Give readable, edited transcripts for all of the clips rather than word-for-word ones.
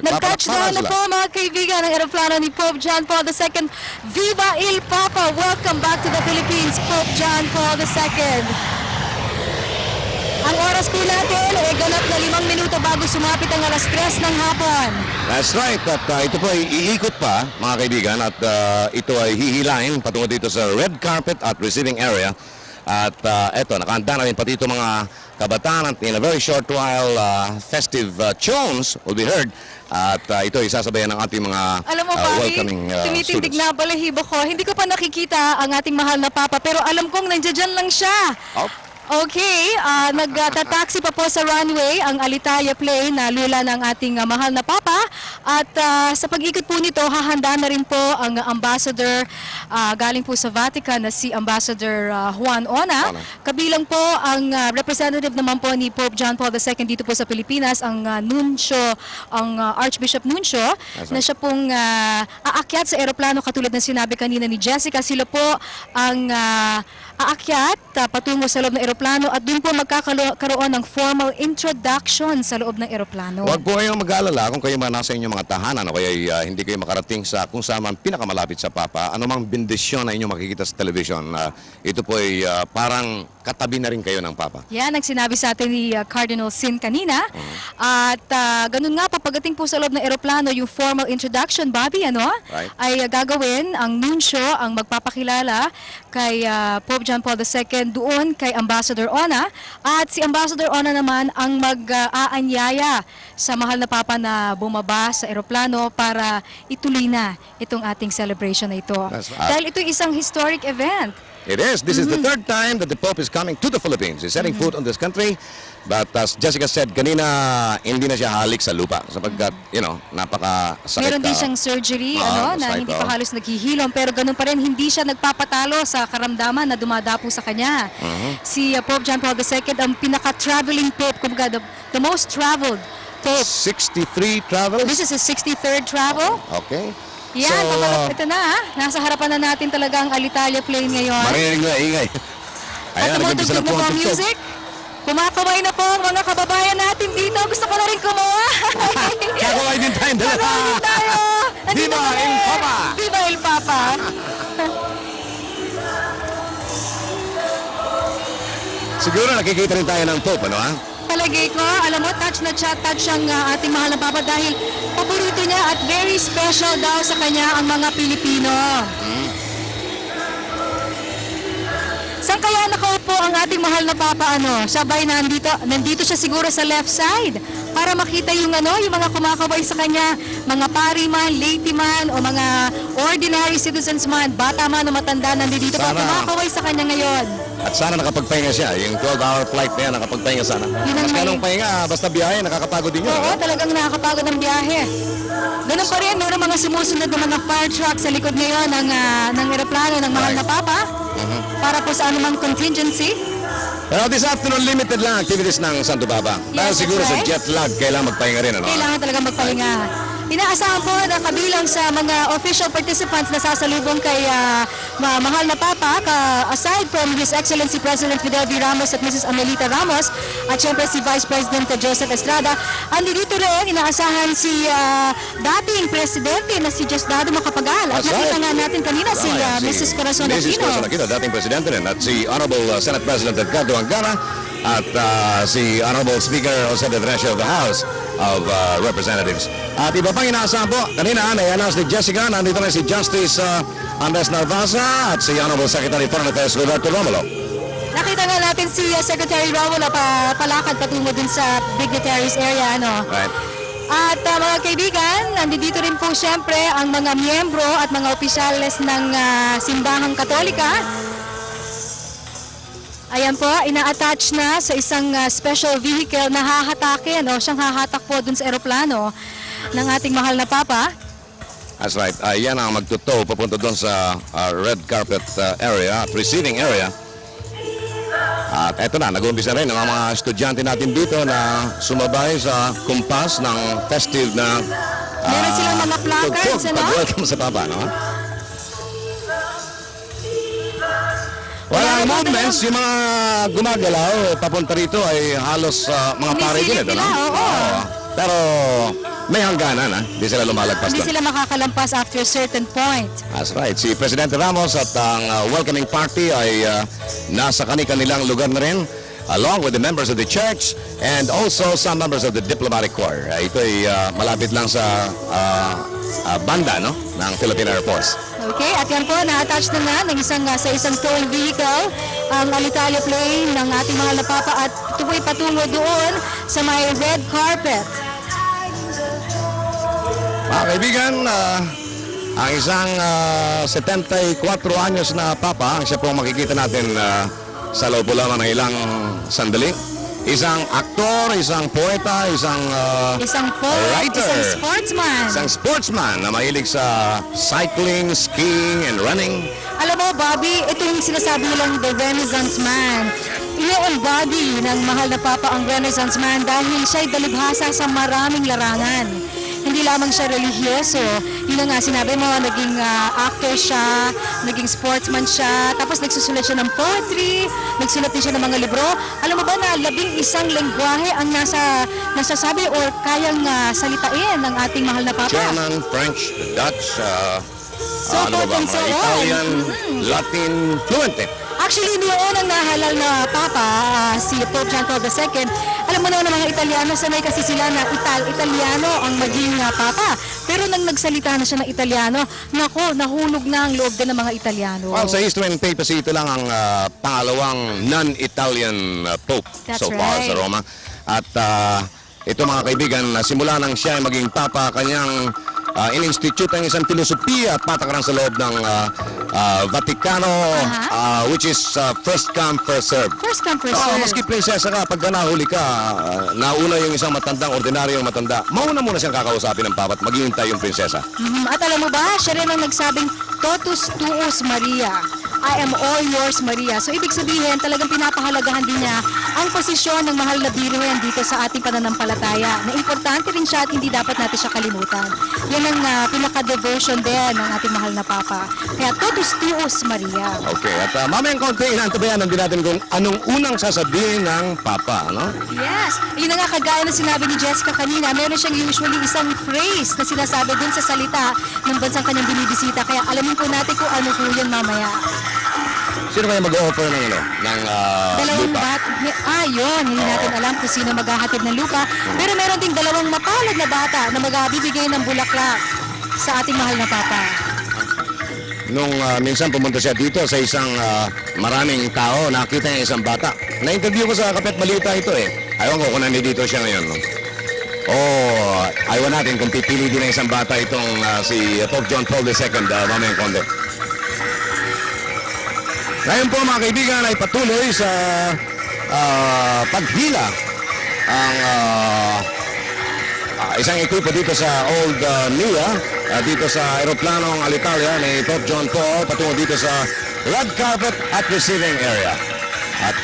Nag-touchdown na po mga kaibigan ang eroplano ni Pope John Paul II. Viva il Papa! Welcome back to the Philippines, Pope John Paul II. Ang oras po natin ay ganap na 5 minuto bago sumapit ang alas 3 ng hapon. That's right. At ito po ay iikot pa, mga kaibigan, at ito ay hihilain patungo dito sa red carpet at receiving area. At eto, nakahanda na rin pati ito mga kabataan at in a very short while, festive tunes will be heard. At ito ay sasabayan ng ating mga Alam mo, Bobby, welcoming tumitindig students. na balahibo ko. Hindi ko pa nakikita ang ating mahal na Papa, pero alam kong nandiyan lang siya. Oh. Okay, nagtataxi pa po sa runway ang Alitalia plane na lula ng ating mahal na Papa. At sa pag-ikot po nito, hahanda na rin po ang ambassador galing po sa Vatican na si Ambassador Juan Ona. Kabilang po ang representative naman po ni Pope John Paul II dito po sa Pilipinas, ang nuncio, ang Archbishop Nuncio, na siya pong aakyat sa eroplano katulad ng sinabi kanina ni Jessica. Sila po ang aakyat patungo sa loob ng eroplano at doon po magkakaroon ng formal introduction sa loob ng eroplano. Huwag po kayong mag-aalala kung kayo man nasa inyong mga tahanan o kaya hindi kayo makarating sa kung saan man pinakamalapit sa Papa, anumang bendisyon na inyong makikita sa television, ito po ay parang katabi na rin kayo ng Papa. Yan ang sinabi sa atin ni Cardinal Sin kanina. At ganun nga po, pagdating po sa loob ng eroplano, yung formal introduction, Bobby, Right. ay gagawin ang nuncio, ang magpapakilala kay Pope John Paul II doon kay Ambassador Ona. At si Ambassador Ona naman ang mag-aanyaya sa mahal na Papa na bumaba sa eroplano para ituloy na itong ating celebration na ito. Dahil ito isang historic event. It is. This is the third time that the Pope is coming to the Philippines. He's setting foot on this country. But as Jessica said kanina, hindi na siya halik sa lupa sapagkat, napakasakit. Meron din siyang surgery na hindi pa halos naghihilom, pero ganun pa rin hindi siya nagpapatalo sa karamdaman na dumadapo sa kanya. Si Pope John Paul II ang pinaka-traveling Pope, kumbaga the most traveled Pope. 63 travels. This is his 63rd travel. Okay. Yan, ito na nasa harapan na natin talaga ang Alitalia plane ngayon. Marinig na ingay. At tumutugtog na po ang music. Kumakaway na po ang mga kababayan natin dito. Gusto ko na rin kumuha. Kakaway din tayo. Kakaway din tayo. Viva il Papa! Viva il Papa! Siguro nakikita rin tayo ng Pope, ano ha? Palagay ko, alam mo, touch ang ating mahal na Papa dahil paborito niya at very special daw sa kanya ang mga Pilipino. Saan kaya nakaupo ang ating mahal na Papa? Sabay nandito siya siguro sa left side para makita yung mga kumakaway sa kanya, mga pari man, lady man, o mga ordinary citizens man, bata man o matanda, nandito pa kumakaway sa kanya ngayon. At sana nakapagpahinga siya. Yung 12-hour flight na yan, nakapagpahinga sana. Mas ganong pahinga, basta biyahe, nakakapagod din yun. Oo, talagang nakakapagod ang biyahe. Ganun pa rin, meron mga sumusunod na mga fire truck sa likod ngayon ng eroplano ng mahal na Papa para po sa anumang contingency. Pero this afternoon, limited lang activities ng Santo Papa. Dahil siguro sa jet lag, kailangan magpahinga rin. Kailangan talaga magpahinga. Inaasahan po na kabilang sa mga official participants na sasalubong kay mahal na Papa, aside from His Excellency President Fidel V. Ramos at Mrs. Amelita Ramos, at syempre si Vice President Joseph Estrada, andito rin inaasahan si dating presidente na si Diosdado Macapagal. At nakita nga natin kanina si Mrs. Corazon Aquino. Mrs. Corazon Aquino, dating presidente rin. At si Honorable Senate President Edgardo Angara at si Honorable Speaker Jose de Venecia of the House of Representatives. At iba pang inaasahan po, kanina na-announce ni Jessica, nandito na si Justice Andres Narvaza at si Honorable Secretary Foreign Affairs Roberto Romulo. Nakita nga natin si Secretary Romulo palakad patungo dun sa dignitaries area. Right. At mga kaibigan, nandito rin po siyempre ang mga miyembro at mga opisyales ng Simbahang Katolika. Ayan po, ina-attach na sa isang special vehicle na hahatakin siyang hahatak po dun sa eroplano ng ating mahal na Papa. That's right. Yan ang magtutow papunta doon sa red carpet area, receiving area. At eto na, nag-uumpisa rin ang mga estudyante natin dito na sumabay sa kumpas ng festive na Meron silang mga placards, pag-welcome sa Papa, no? Walang movements, yung mga gumagalaw papunta rito ay halos mga pare din ito, no? Oo. Pero may hangganan, ha? Hindi sila lumalagpas Hindi doon. sila makakalampas after a certain point. That's right. Si Presidente Ramos at ang welcoming party ay nasa kanilang lugar na rin, along with the members of the church and also some members of the diplomatic corps. Ito ay malapit lang sa banda, no, ng Philippine Air Force. Okay, at yan po, na-attach na nga sa isang towing vehicle ang Alitalia plane ng ating mahal na Papa at ito po'y patungo doon sa may red carpet. Mga kaibigan, ang isang 74 anyos na Papa, siya po makikita natin sa loob po lamang ng ilang sandali. Isang aktor, isang poeta, Isang poet, writer. isang sportsman. Isang sportsman na mahilig sa cycling, skiing, and running. Alam mo, Bobby, ito yung sinasabi nilang the Renaissance Man. I-embody ng mahal na Papa ang Renaissance Man dahil siya'y dalubhasa sa maraming larangan. Hindi lamang siya religyoso. Yun na nga, sinabi mo, naging actor siya, naging sportsman siya, tapos nagsusulat siya ng poetry, nagsulat din siya ng mga libro. Alam mo ba na 11 lengguwahe ang nasasabi or kayang salitain ng ating mahal na Papa? German, French, Dutch, So ano ba forth and so on. Italian, Latin, fluent eh. Actually, noon ang nahalal na Papa, si Pope John Paul II, alam mo naman ng mga Italiano, sanay kasi sila na Italiano ang maging Papa. Pero nang nagsalita na siya ng Italiano, nako, nahulog na ang loob din ng mga Italiano. Well, sa history and papacy, ito lang ang pangalawang non-Italian Pope That's so far right. sa Roma. At ito mga kaibigan, simula nang siya ay maging Papa, kanyang in-institute ang isang filosofiya at patakaran sa loob ng Vaticano, which is first come, first serve. First come, first Oo, serve. maski prinsesa ka, pagka nahuli ka, nauna yung isang matandang, ordinaryong matanda, mauna muna siyang kakausapin ng Papa at maghihintay yung prinsesa. At alam mo ba, siya rin ang nagsabing, Totus tuus Maria. I am all yours, Maria. So, ibig sabihin, talagang pinapahalagahan din niya ang posisyon ng mahal na Birhen dito sa ating pananampalataya. Na importante rin siya at hindi dapat natin siya kalimutan. Yan ang pinaka-devotion din ng ating mahal na Papa. Kaya, Totus tuus Maria. Okay, at mamayang konti, inaantabayanan din natin kung anong unang sasabihin ng Papa, no? Yes. Yun na nga, kagaya na sinabi ni Jessica kanina, meron siyang usually isang phrase na sinasabi dun sa salita ng bansang kanyang binibisita. Kaya alamin po natin kung ano po yun mamaya. Sino kaya mag-offer ng Dalawang lupa? yun. Hindi natin alam kung sino maghahatid ng lupa. Pero meron ding dalawang mapalad na bata na magbibigay ng bulaklak sa ating mahal na Papa. Nung minsan pumunta siya dito sa isang maraming tao, nakita niya isang bata. Na-interview ko sa Kapit Balita ito eh. Ayaw ko kung nandito siya ngayon. No? Ayaw natin kung pipili din ng isang bata itong si Pope John Paul II, mamayang konti. Ngayon po mga kaibigan ay patuloy sa paghila ang isang equipo dito sa Old Mia, dito sa aeroplanong Alitalia ni Pope John Paul patungo dito sa red carpet at receiving area. At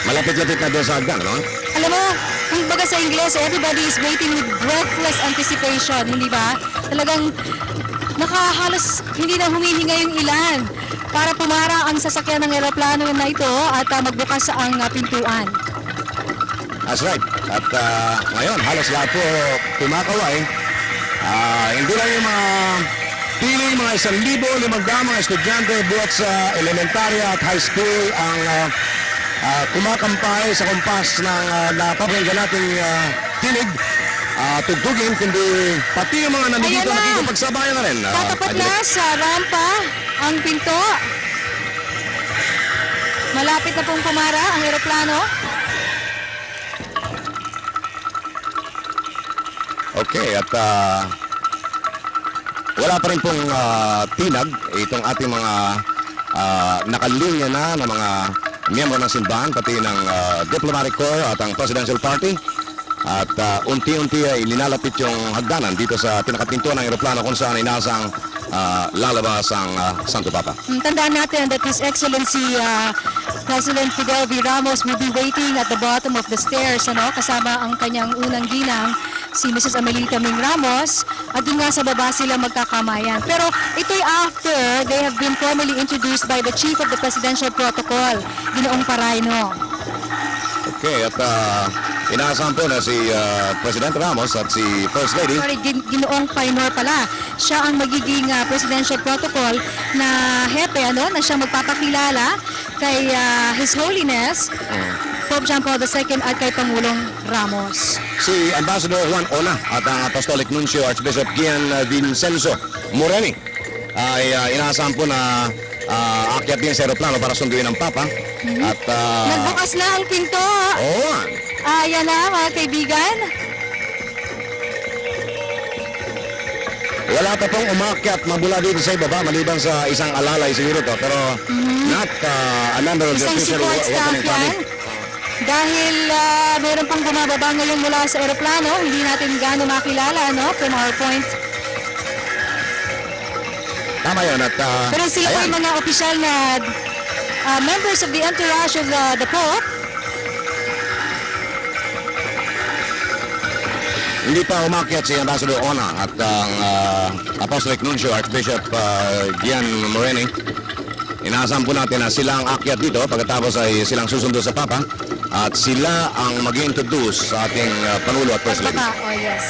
malapit-lapit na doon sa hagdan, no? Alam mo, kung baga sa Ingles, everybody is waiting with breathless anticipation, hindi ba? Talagang nakahalos hindi na humihinga yung ilan para pumara ang sasakyan ng eroplano na ito at magbukas ang pintuan. That's right. At ngayon, halos lahat po kumakaway. Hindi lang yung mga piling, mga 1,500 mga estudyante buhat sa elementarya at high school ang kumakampay sa kumpas ng napapakinggan nating tinig. Tugtugin, kundi pati yung mga nandito Ayan na. nakikipagsabayan na rin. Tatapat na sa rampa ang pinto. Malapit na pong pumara ang eroplano. Okay, at wala pa rin pong tinag itong ating mga nakalinya na ng mga miyembro ng simbahan, pati ng diplomatic corps at ang presidential party. At unti-unti ay linalapit yung hagdanan dito sa pinakapintuan ng eroplano kung saan ay nasang lalabas ang Santo Papa. Tandaan natin that His Excellency President Fidel V. Ramos will be waiting at the bottom of the stairs, kasama ang kanyang unang ginang, si Mrs. Amelita Ming Ramos, at doon nga sa baba sila magkakamayan. Pero ito'y after they have been formally introduced by the Chief of the Presidential Protocol, Ginoong Parayno. Okay, at inaasahan po na si President Ramos at si First Lady. Sorry, Ginoong Painor pala. Siya ang magiging presidential protocol na hepe, na siya magpapakilala kay His Holiness Pope John Paul II at kay Pangulong Ramos. Si Ambassador Juan Ona at ang Apostolic Nuncio Archbishop Gian Vincenzo Moreni ay inaasahan po na akyat din sa aeroplano para sunduin ang Papa. At Nagbukas na ang pinto. Ayan na mga kaibigan. Wala pa pong umakyat mabula dito sa ibaba maliban sa isang alalay siguro to, pero not a member of the Isang official support staff welcoming yan. party. Dahil meron pang bumababa ngayon mula sa aeroplano, hindi natin gaano makilala, from our point. Tama yun at Pero sila po ayan. yung mga opisyal na members of the entourage of the Pope. Hindi pa umakyat si Ambassador Ona at ang Apostolic Nuncio Archbishop Gian Moreni. Inaasahan po natin na sila ang akyat dito pagkatapos ay silang susundo sa Papa at sila ang mag-introduce sa ating Pangulo at First Lady. Oh yes.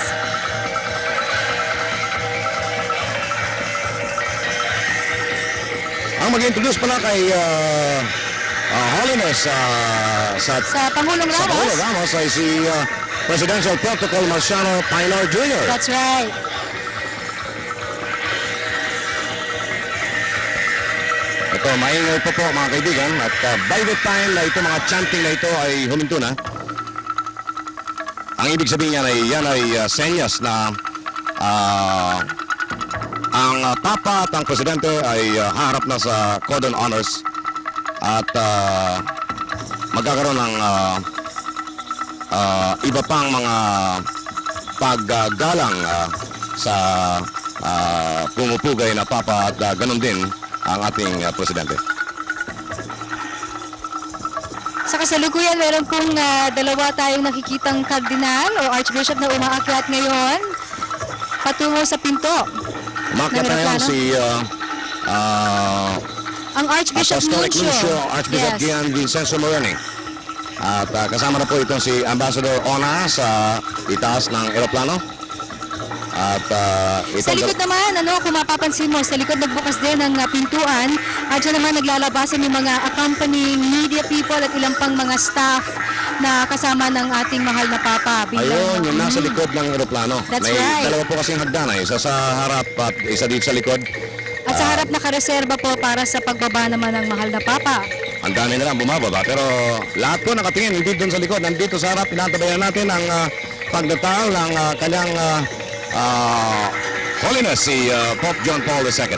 Ang mag-introduce pala kay Holiness sa Pangulong sa Pangulo Ramos. Ramos ay si Presidential Protocol Marciano Painor Jr. That's right. Ito, maingay po mga kaibigan at by the time na ito mga chanting na ito ay huminto na, ang ibig sabihin yan ay senyas na ang Papa at ang Presidente ay haharap na sa Cordon Honors at magkakaroon ng iba pang mga paggalang sa pumupugay na Papa at ganun din ang ating Presidente. Sa kasalukuyan, meron pong dalawa tayong nakikitang kardinal o archbishop na umaakyat ngayon patungo sa pinto. Umakyat na ngayon si Ang Archbishop Apostolic Nuncio Archbishop Yes. Gian Vincenzo Moreni. At kasama na po itong si Ambassador Ona sa itaas ng eroplano. At Sa likod naman, kung mapapansin mo, sa likod nagbukas din ang pintuan at dyan naman naglalabasan yung mga accompanying media people at ilang pang mga staff na kasama ng ating mahal na Papa. ayun, yung nasa likod ng eroplano. That's May right. dalawa po kasing hagdanan, isa sa harap at isa dito sa likod. At sa harap nakareserba po para sa pagbaba naman ng mahal na Papa. Ang dami na lang bumababa, pero lahat po nakatingin, hindi doon sa likod. Nandito sa harap, pinatabayan natin ang pagdataw ng kanyang Holiness, si Pope John Paul II.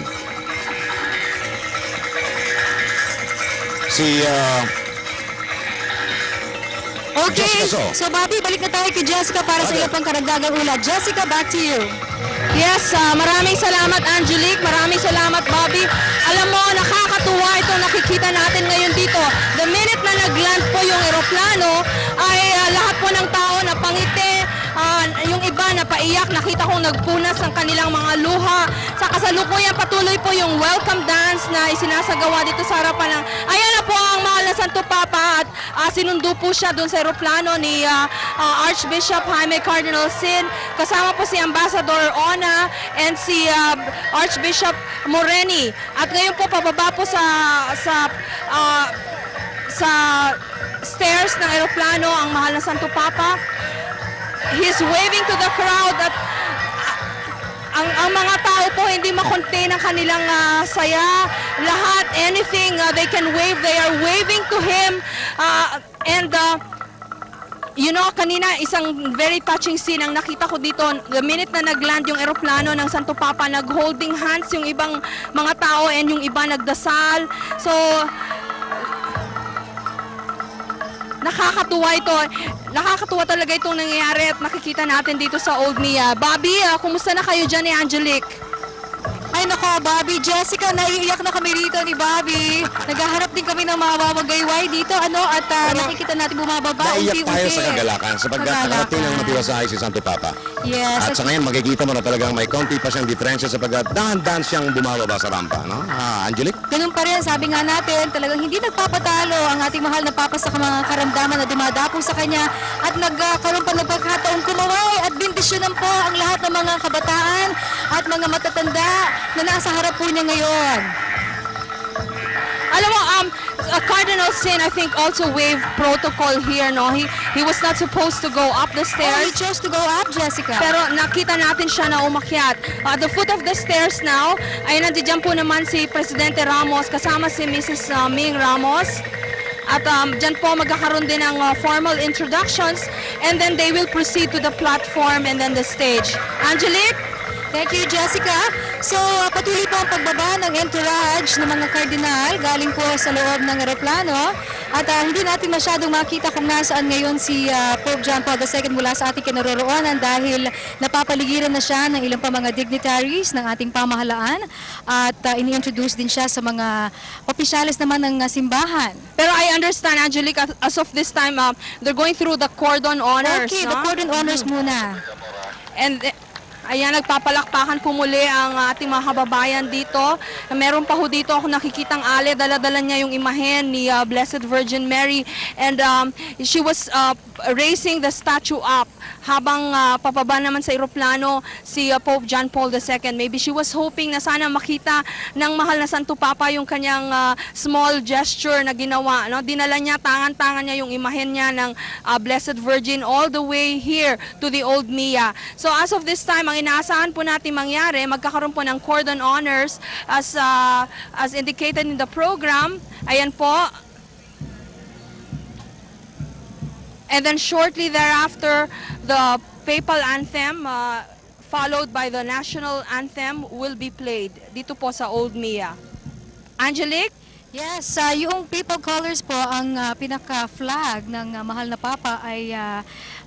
Okay, Jessica So. so Bobby, balik na tayo kay Jessica para sa Okay. iyo pang karagdagang ulat. Jessica, back to you. Yes, maraming salamat Angelique, maraming salamat Bobby. Alam mo, nakakatuwa ito nakikita natin ngayon dito. The minute na nag-land po yung eroplano, ay lahat po ng tao napangiti, yung iba napaiyak, nakita kong nagpunas ang kanilang mga luha. Sa kasalukuyan patuloy po yung welcome dance na isinasagawa dito sa harapan ng, ayan na po ang mahal na Santo Papa at sinundo po siya doon sa eroplano ni Archbishop Jaime Cardinal Sin. Kasama po si Ambassador Ona and si Archbishop Moreni. At ngayon po pababa po sa stairs ng eroplano ang mahal na Santo Papa. He's waving to the crowd at ang mga tao po hindi makontain ang kanilang saya. Lahat, anything they can wave, they are waving to him. Kanina isang very touching scene ang nakita ko dito. The minute na nag-land yung eroplano ng Santo Papa, nag-holding hands yung ibang mga tao and yung iba nagdasal. So, nakakatuwa ito. Nakakatuwa talaga itong nangyayari at nakikita natin dito sa Old Mia. Bobby, kumusta na kayo dyan ni Angelique? Ay nako, Bobby, Jessica, naiiyak na kami rito ni Bobby. Naghaharap din kami ng mga mawagayway dito, ano, at nakikita natin bumababa Naiyak tayo unti-unti. sa kagalakan sapagkat nakarating ng matiwasay si Santo Papa. Yes. At sa ngayon, makikita mo na talagang may konti pa siyang diferensya sapagkat dahan-dahan siyang bumababa sa rampa, no? Angelique? Ganun pa rin, sabi nga natin, talagang hindi nagpapatalo ang ating mahal na Papa sa mga karamdaman na dumadapo sa kanya at nagkaroon pa ng pagkataong kumaway at bindisyonan po ang lahat ng mga kabataan at mga matatanda na nasa harap po niya ngayon. Alam mo, Cardinal Sin, I think, also waived protocol here, no? He was not supposed to go up the Oh, stairs. he chose to go up, Jessica. Pero nakita natin siya na umakyat. At the foot of the stairs now, ay nandiyan po naman si Presidente Ramos kasama si Mrs. Ming Ramos. At dyan po magkakaroon din ng formal introductions and then they will proceed to the platform and then the stage. Angelique? Thank you, Jessica. So, patuloy po ang pagbaba ng entourage ng mga kardinal galing po sa loob ng eroplano. At hindi natin masyadong makita kung nasaan ngayon si Pope John Paul II mula sa ating kinaroroonan dahil napapaligiran na siya ng ilang pa mga dignitaries ng ating pamahalaan at ini-introduce din siya sa mga opisyalis naman ng simbahan. Pero I understand, Angelique, as of this time, they're going through the cordon honors. Okay, no? the cordon honors muna. And ayan, nagpapalakpakan po muli ang ating mga kababayan dito. Meron pa ho dito ako nakikitang ale, dala-dala niya yung imahen ni Blessed Virgin Mary. And she was raising the statue up habang papaba naman sa eroplano si Pope John Paul II. Maybe she was hoping na sana makita ng mahal na Santo Papa yung kanyang small gesture na ginawa. No? Dinala niya, tangan-tangan niya yung imahen niya ng Blessed Virgin all the way here to the Old Mia. So as of this time, ang inaasahan po natin mangyari, magkakaroon po ng cordon honors as indicated in the program. Ayan po. And then shortly thereafter, the papal anthem followed by the national anthem will be played dito po sa Old Mia. Angelique? Yes, yung papal colors po, ang pinaka-flag ng mahal na Papa ay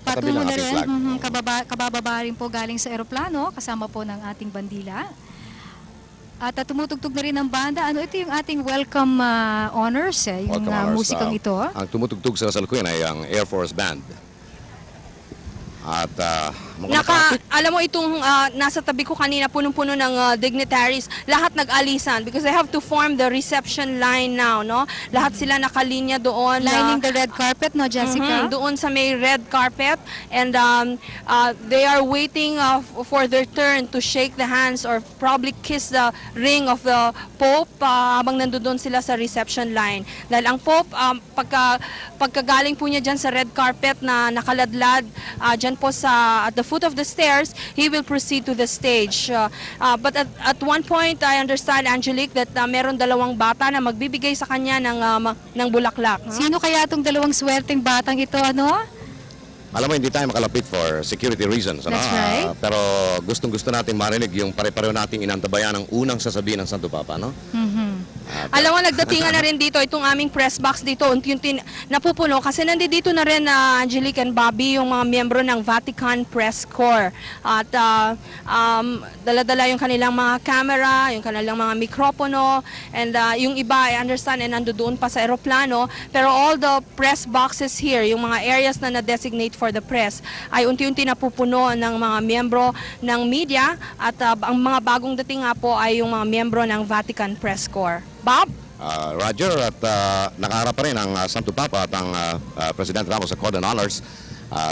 patungo ng na ating rin, flag. kabababa rin po galing sa eroplano, kasama po ng ating bandila. At tumutugtog na rin ang banda. Ano, ito yung ating welcome honors, yung Welcome honors, musikang ito. Ang tumutugtog sa kasalukuyan ay ang Air Force Band. At Alam mo itong nasa tabi ko kanina, punong-puno ng dignitaries, lahat nag-alisan because they have to form the reception line now, no? Lahat sila nakalinya doon. Lining the red carpet, no, Jessica? Doon sa may red carpet and they are waiting for their turn to shake the hands or probably kiss the ring of the Pope habang nandoon sila sa reception line. Dahil ang Pope, pagkagaling po niya dyan sa red carpet na nakaladlad, dyan po at the foot of the stairs, he will proceed to the stage. But at one point, I understand, Angelique, that meron dalawang bata na magbibigay sa kanya ng bulaklak. Sino kaya itong dalawang swerteng batang ito, ano? alam mo, hindi tayo makalapit for security reasons. Ano? That's right. Pero gustong-gusto natin marinig yung pare-pareho nating inantabayan ang unang sasabihin ng Santo Papa, no? Alam mo, nagdatingan na rin dito itong aming press box dito, unti-unti napupuno kasi nandito na rin Angelique and Bobby, yung mga miyembro ng Vatican Press Corps. At dala-dala yung kanilang mga camera, yung kanilang mga mikropono, and yung iba, I understand, nandoon pa sa eroplano. Pero all the press boxes here, yung mga areas na na-designate for the press, ay unti-unti napupuno ng mga miyembro ng media at ang mga bagong dating nga po ay yung mga miyembro ng Vatican Press Corps. Bob? Roger, at nakaharap pa rin ang Santo Papa at ang President Ramos sa Cordon Honors.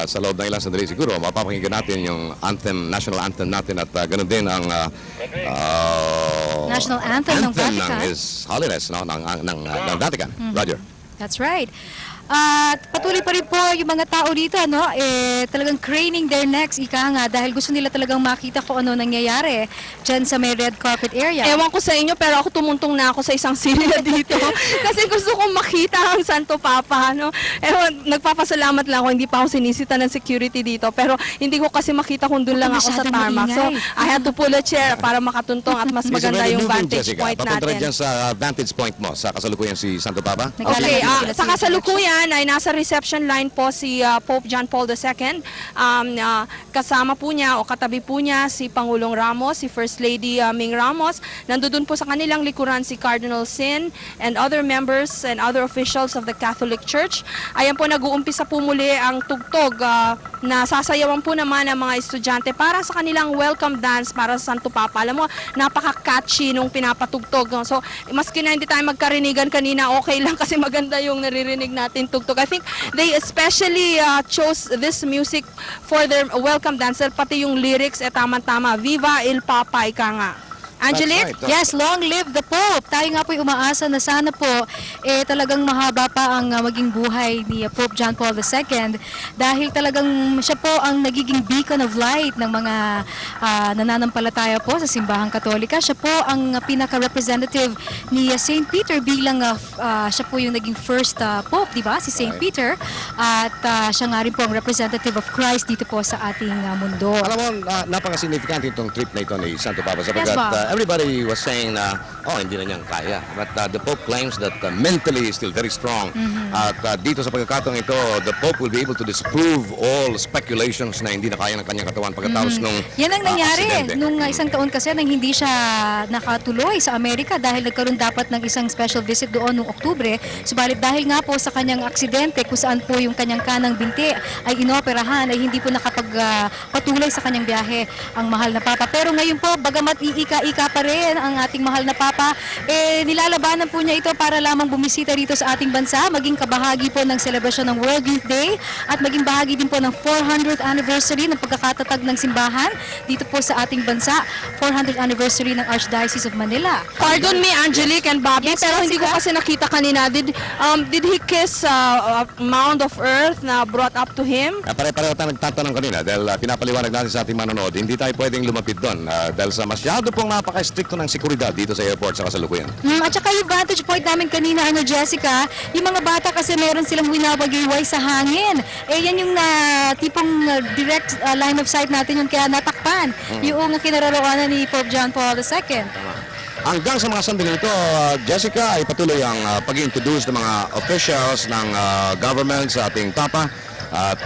Sa loob ng ilang sandali siguro, mapapakinggan natin yung anthem, national anthem natin at ganun din ang National anthem ng Vatican. ng His Holiness, no? ng Vatican. Roger. That's right. At patuloy pa rin po yung mga tao dito, ano, talagang craning their necks, ika nga, dahil gusto nila talagang makita kung ano nangyayari dyan sa may red carpet area. Ewan ko sa inyo, pero ako tumuntong na ako sa isang silya dito. Kasi gusto kong makita ang Santo Papa. No? Ewan, nagpapasalamat lang ako, hindi pa ako sinisita ng security dito. Pero hindi ko kasi makita kung doon lang ako sa masyadong tarmac. So, maingay. I had to pull a chair para makatuntong at mas maganda yung vantage point Papunta rin natin. dyan sa vantage point mo sa kasalukuyan si Santo Papa. Okay, Naglalakad sila sa kasalukuyan, kasalukuyan ay nasa reception line po si Pope John Paul II. Kasama po niya o katabi po niya si Pangulong Ramos, si First Lady Ming Ramos. Nandun po sa kanilang likuran si Cardinal Sin and other members and other officials of the Catholic Church. Ayan po, nag-uumpisa po muli ang tugtog na sasayawan po naman ng mga estudyante para sa kanilang welcome dance para sa Santo Papa. Alam mo, napaka-catchy nung pinapatugtog. So, maski na hindi tayo magkarinigan kanina, okay lang kasi maganda yung naririnig natin tugtog. I think they especially chose this music for their welcome dance. Pati yung lyrics, tama-tama. Viva il Papa, ika nga. Angelique? That's right. Yes, long live the Pope. Tayo nga po umaasa na sana po talagang mahaba pa ang maging buhay ni Pope John Paul II dahil talagang siya po ang nagiging beacon of light ng mga nananampalataya po sa simbahang Katolika. Siya po ang pinaka-representative ni St. Peter bilang siya po yung naging first Pope, di ba? Si St. Peter. At siya nga rin po ang representative of Christ dito po sa ating mundo. Alam mo, napaka-significant itong trip na ito ni Santo Papa sapagkat Bob. everybody was saying na, hindi na niyang kaya. But the Pope claims that mentally is still very strong. At dito sa pagkakataong ito, the Pope will be able to disprove all speculations na hindi na kaya ng kanyang katawan pagkatapos nung Yan ang nangyari aksidente. nung isang taon kasi nang hindi siya nakatuloy sa Amerika dahil nagkaroon dapat ng isang special visit doon noong Oktubre. Subalit dahil nga po sa kanyang aksidente kung saan po yung kanyang kanang binti ay inoperahan ay hindi po nakapagpatuloy sa kanyang biyahe ang mahal na Papa. Pero ngayon po, bagamat iika-ika pa rin ang ating mahal na Papa, nilalabanan po niya ito para lamang bumisita rito sa ating bansa, maging kabahagi po ng selebrasyon ng World Youth Day at maging bahagi din po ng 400th anniversary ng pagkakatatag ng simbahan dito po sa ating bansa, 400th anniversary ng Archdiocese of Manila. Pardon me, Angelique and Bobby, Yes, pero hindi ko Jessica? kasi nakita kanina. Did he kiss a mound of earth na brought up to him? Pare-pareho tayo nagtatanong kanina dahil pinapaliwanag natin sa ating manonood, hindi tayo pwedeng lumapit doon dahil sa masyado pong napaka-stricto ng seguridad dito sa airport sa kasalukuyan. At saka yung vantage point namin kanina, Jessica, yung mga bata kasi meron silang winawagayway sa hangin. Yan yung tipong direct line of sight natin yung kaya natakpan. Yung kinararawanan ni Pope John Paul II. Hanggang sa mga sandali ito, Jessica, ay patuloy ang pag-introduce ng mga officials ng government sa ating Papa. At,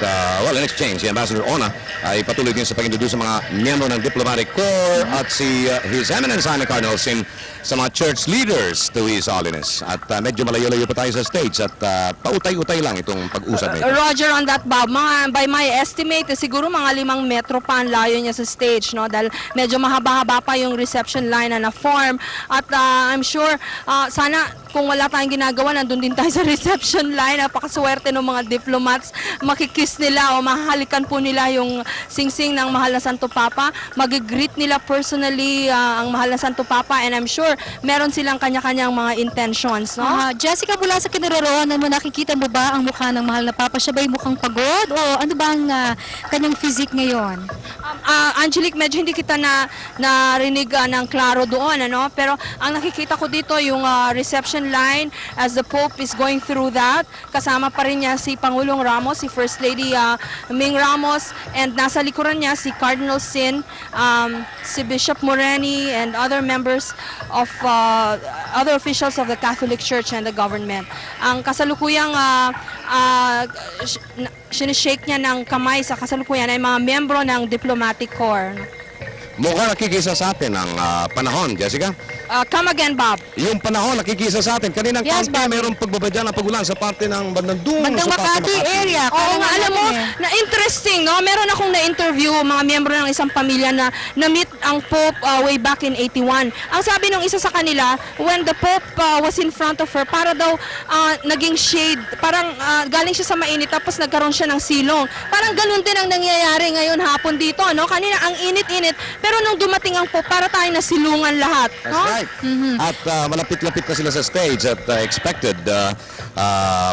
in exchange, si Ambassador Ona ay patuloy din sa pag-introduce sa mga miyembro ng Diplomatic Corps at si His Eminence Cardinal Sin sa mga church leaders to His Holiness. At medyo malayo-layo pa tayo sa stage at pautay-utay lang itong pag-usap na ito. Roger on that, Bob. By my estimate, siguro mga 5 metro pa ang layo niya sa stage, no? Dahil medyo mahaba-haba pa yung reception line na na-form. At I'm sure, sana kung wala tayong ginagawa, nandun din tayo sa reception line. Napakaswerte ng mga diplomats. Makikiss nila o mahalikan po nila yung sing-sing ng mahal na Santo Papa. Mag-greet nila personally ang mahal na Santo Papa, and I'm sure meron silang kanya-kanyang mga intentions, no? Jessica, mula sa kinaroroonan mo, nakikita mo ba ang mukha ng mahal na Papa? Siya ba'y mukhang pagod? O ano ba ang kanyang physique ngayon? Angelique, medyo hindi kita narinig ng klaro doon, ano? Pero ang nakikita ko dito yung reception line as the Pope is going through that. Kasama pa rin niya si Pangulong Ramos, si First Lady Ming Ramos, and nasa likuran niya si Cardinal Sin, si Bishop Moreni, and other members of other officials of the Catholic Church and the government. Ang kasalukuyang sinishake niya ng kamay sa kasalukuyan ay mga miyembro ng Diplomatic Corps. Mukhang nakikisa sa atin ang panahon, Jessica. Come again, Bob. Yung panahon nakikisa sa atin. Kaninang Yes, kaunti, mayroong pagbabadya ng pagulan sa parte ng bandang doon. Bandang sa parte Makati area. Oo Parang nga, alam mo, na-interesting, no? Meron akong na-interview mga miyembro ng isang pamilya na na-meet ang Pope way back in 81. Ang sabi nung isa sa kanila, when the Pope was in front of her, para daw naging shade, parang galing siya sa mainit tapos nagkaroon siya ng silong. Parang ganun din ang nangyayari ngayon hapon dito, no? Kanina ang init-init, pero nung dumating ang Pope, para tayong nasilungan lahat, That's no? right. At malapit-lapit na sila sa stage at expected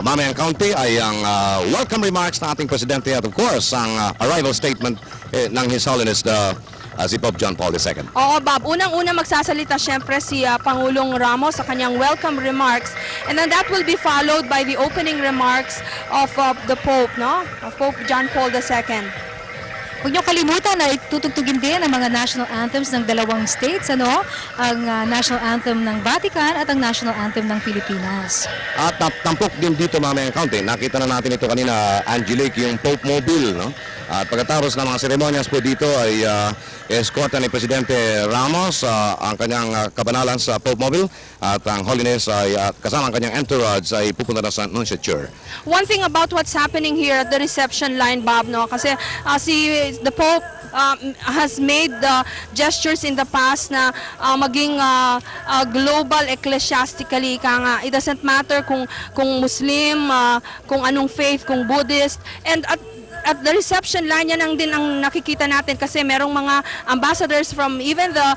mamayang kaunti ay ang welcome remarks ng ating presidente at of course ang arrival statement ng His Holiness si Pope John Paul II. Oo, Bob. Unang-una magsasalita syempre si Pangulong Ramos sa kanyang welcome remarks, and then that will be followed by the opening remarks of the Pope, no? Of Pope John Paul II. Huwag niyo kalimutan na itutugtugin din ang mga national anthems ng dalawang states, ano? Ang national anthem ng Vatican at ang national anthem ng Pilipinas. At tampok din dito mamayang kaunti. Nakita na natin ito kanina, Angelique, yung Pope Mobile. No? At pagkatapos ng mga seremonyas po dito ay escorta ni Presidente Ramos ang kanyang kabanalan sa Pope Mobile at ang Holiness ay kasama ang kanyang entourage ay pupunta na sa Nunciature. One thing about what's happening here at the reception line, Bob, no? Kasi the Pope has made gestures in the past na maging global ecclesiastically ka nga. It doesn't matter kung Muslim, kung anong faith, kung Buddhist. And at the reception line, yan ang din ang nakikita natin kasi merong mga ambassadors from even the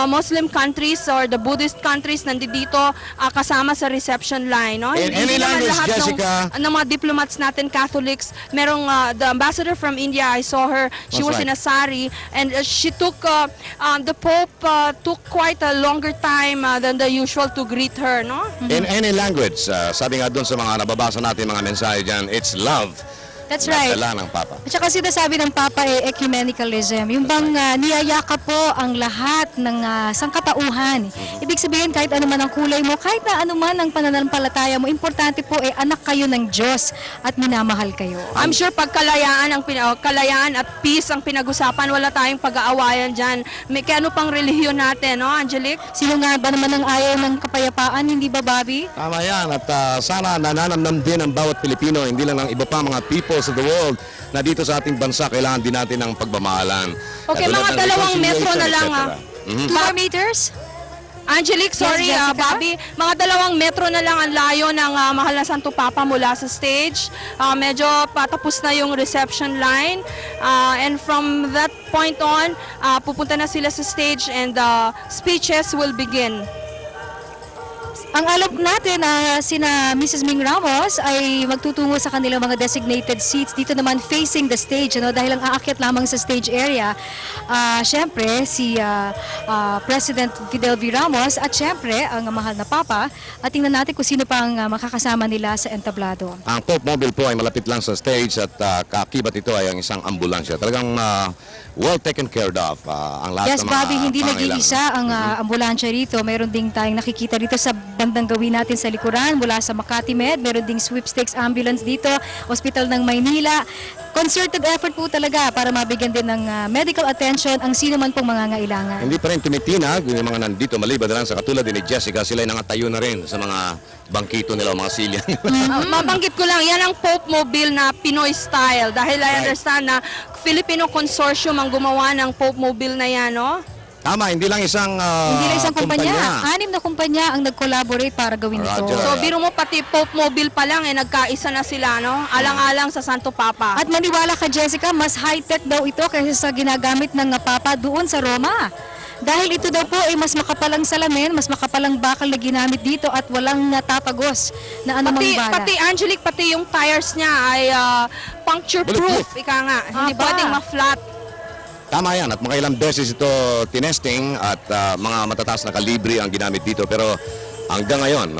Muslim countries or the Buddhist countries nandito kasama sa reception line. No? In any naman language, lahat Jessica? ng mga diplomats natin, Catholics, merong the ambassador from India, I saw her, she That's was in right. a sari and she took, the Pope took quite a longer time than the usual to greet her. No? In any language, sabi nga doon sa mga nababasa natin mga mensahe dyan, it's love. That's right. Dala ng Papa. At saka sinasabi ng Papa ecumenicalism, yung bang niyayakap po ang lahat ng sangkatauhan. Ibig sabihin kahit ano man ang kulay mo, kahit na ano man ang pananampalataya mo, importante po anak kayo ng Diyos at minamahal kayo. I'm sure pag kalayaan at peace ang pinag-usapan, wala tayong pag-aawayan dyan. May kano pang relihiyon natin, no, Angelique? Sino nga ba naman ang ayaw ng kapayapaan, hindi ba, Bobby? Tama yan at sana nananamnam din ang bawat Pilipino, hindi lang ng iba pa mga peoples of the world na dito sa ating bansa kailangan din natin ng pagmamahalan. Okay, Katulad mga ng dalawang reconciliation, metro na lang, etc. 2 more meters? Angelique, sorry, Jessica? Bobby. Mga dalawang metro na lang ang layo ng Mahal na Santo Papa mula sa stage. Medyo patapos na yung reception line. And from that point on, pupunta na sila sa stage and speeches will begin. Ang alam natin na sina Mrs. Ming Ramos ay magtutungo sa kanilang mga designated seats. Dito naman facing the stage, ano, dahil ang aakyat lamang sa stage area, syempre si President Fidel V. Ramos at syempre ang mahal na Papa. At tingnan natin kung sino pa ang makakasama nila sa entablado. Ang Pope Mobile po ay malapit lang sa stage at kakibat ito ay ang isang ambulansya. Talagang well taken care of ang lahat Yes, ng mga Bobby, hindi pangangailangan. nag-iisa ang ambulansya rito. Meron ding tayong nakikita rito sa bandang gawin natin sa likuran mula sa Makati Med. Meron ding sweepstakes ambulance dito, Hospital ng Maynila. Concerted effort po talaga para mabigyan din ng medical attention ang sino man pong mangangailangan. Hindi pa rin tumitinag yung mga nandito maliban na lang sa katulad ni Jessica, sila ay nakatayo na rin sa mga bangkito nila o mga silya. Mabanggit ko lang, yan ang Pope Mobile na Pinoy style. Dahil I understand na Filipino Consortium ang gumawa ng Pope Mobile na yan, no? Tama, hindi lang isang Hindi lang isang kumpanya. 6 na kumpanya ang nag-collaborate para gawin ito. Roger. So, biro mo pati Pope Mobile pa lang, nagkaisa na sila, no? Alang-alang sa Santo Papa. At maniwala ka, Jessica, mas high-tech daw ito kaysa sa ginagamit ng Papa doon sa Roma. Dahil ito daw po ay mas makapalang salamin, mas makapalang bakal na ginamit dito at walang natatagos na anumang bala. Pati Angelique, pati yung tires niya ay puncture-proof, ika nga. Hindi Aba. pwedeng ma-flat. Tama yan at mga ilang beses ito tinesting at mga matataas na kalibre ang ginamit dito pero hanggang ngayon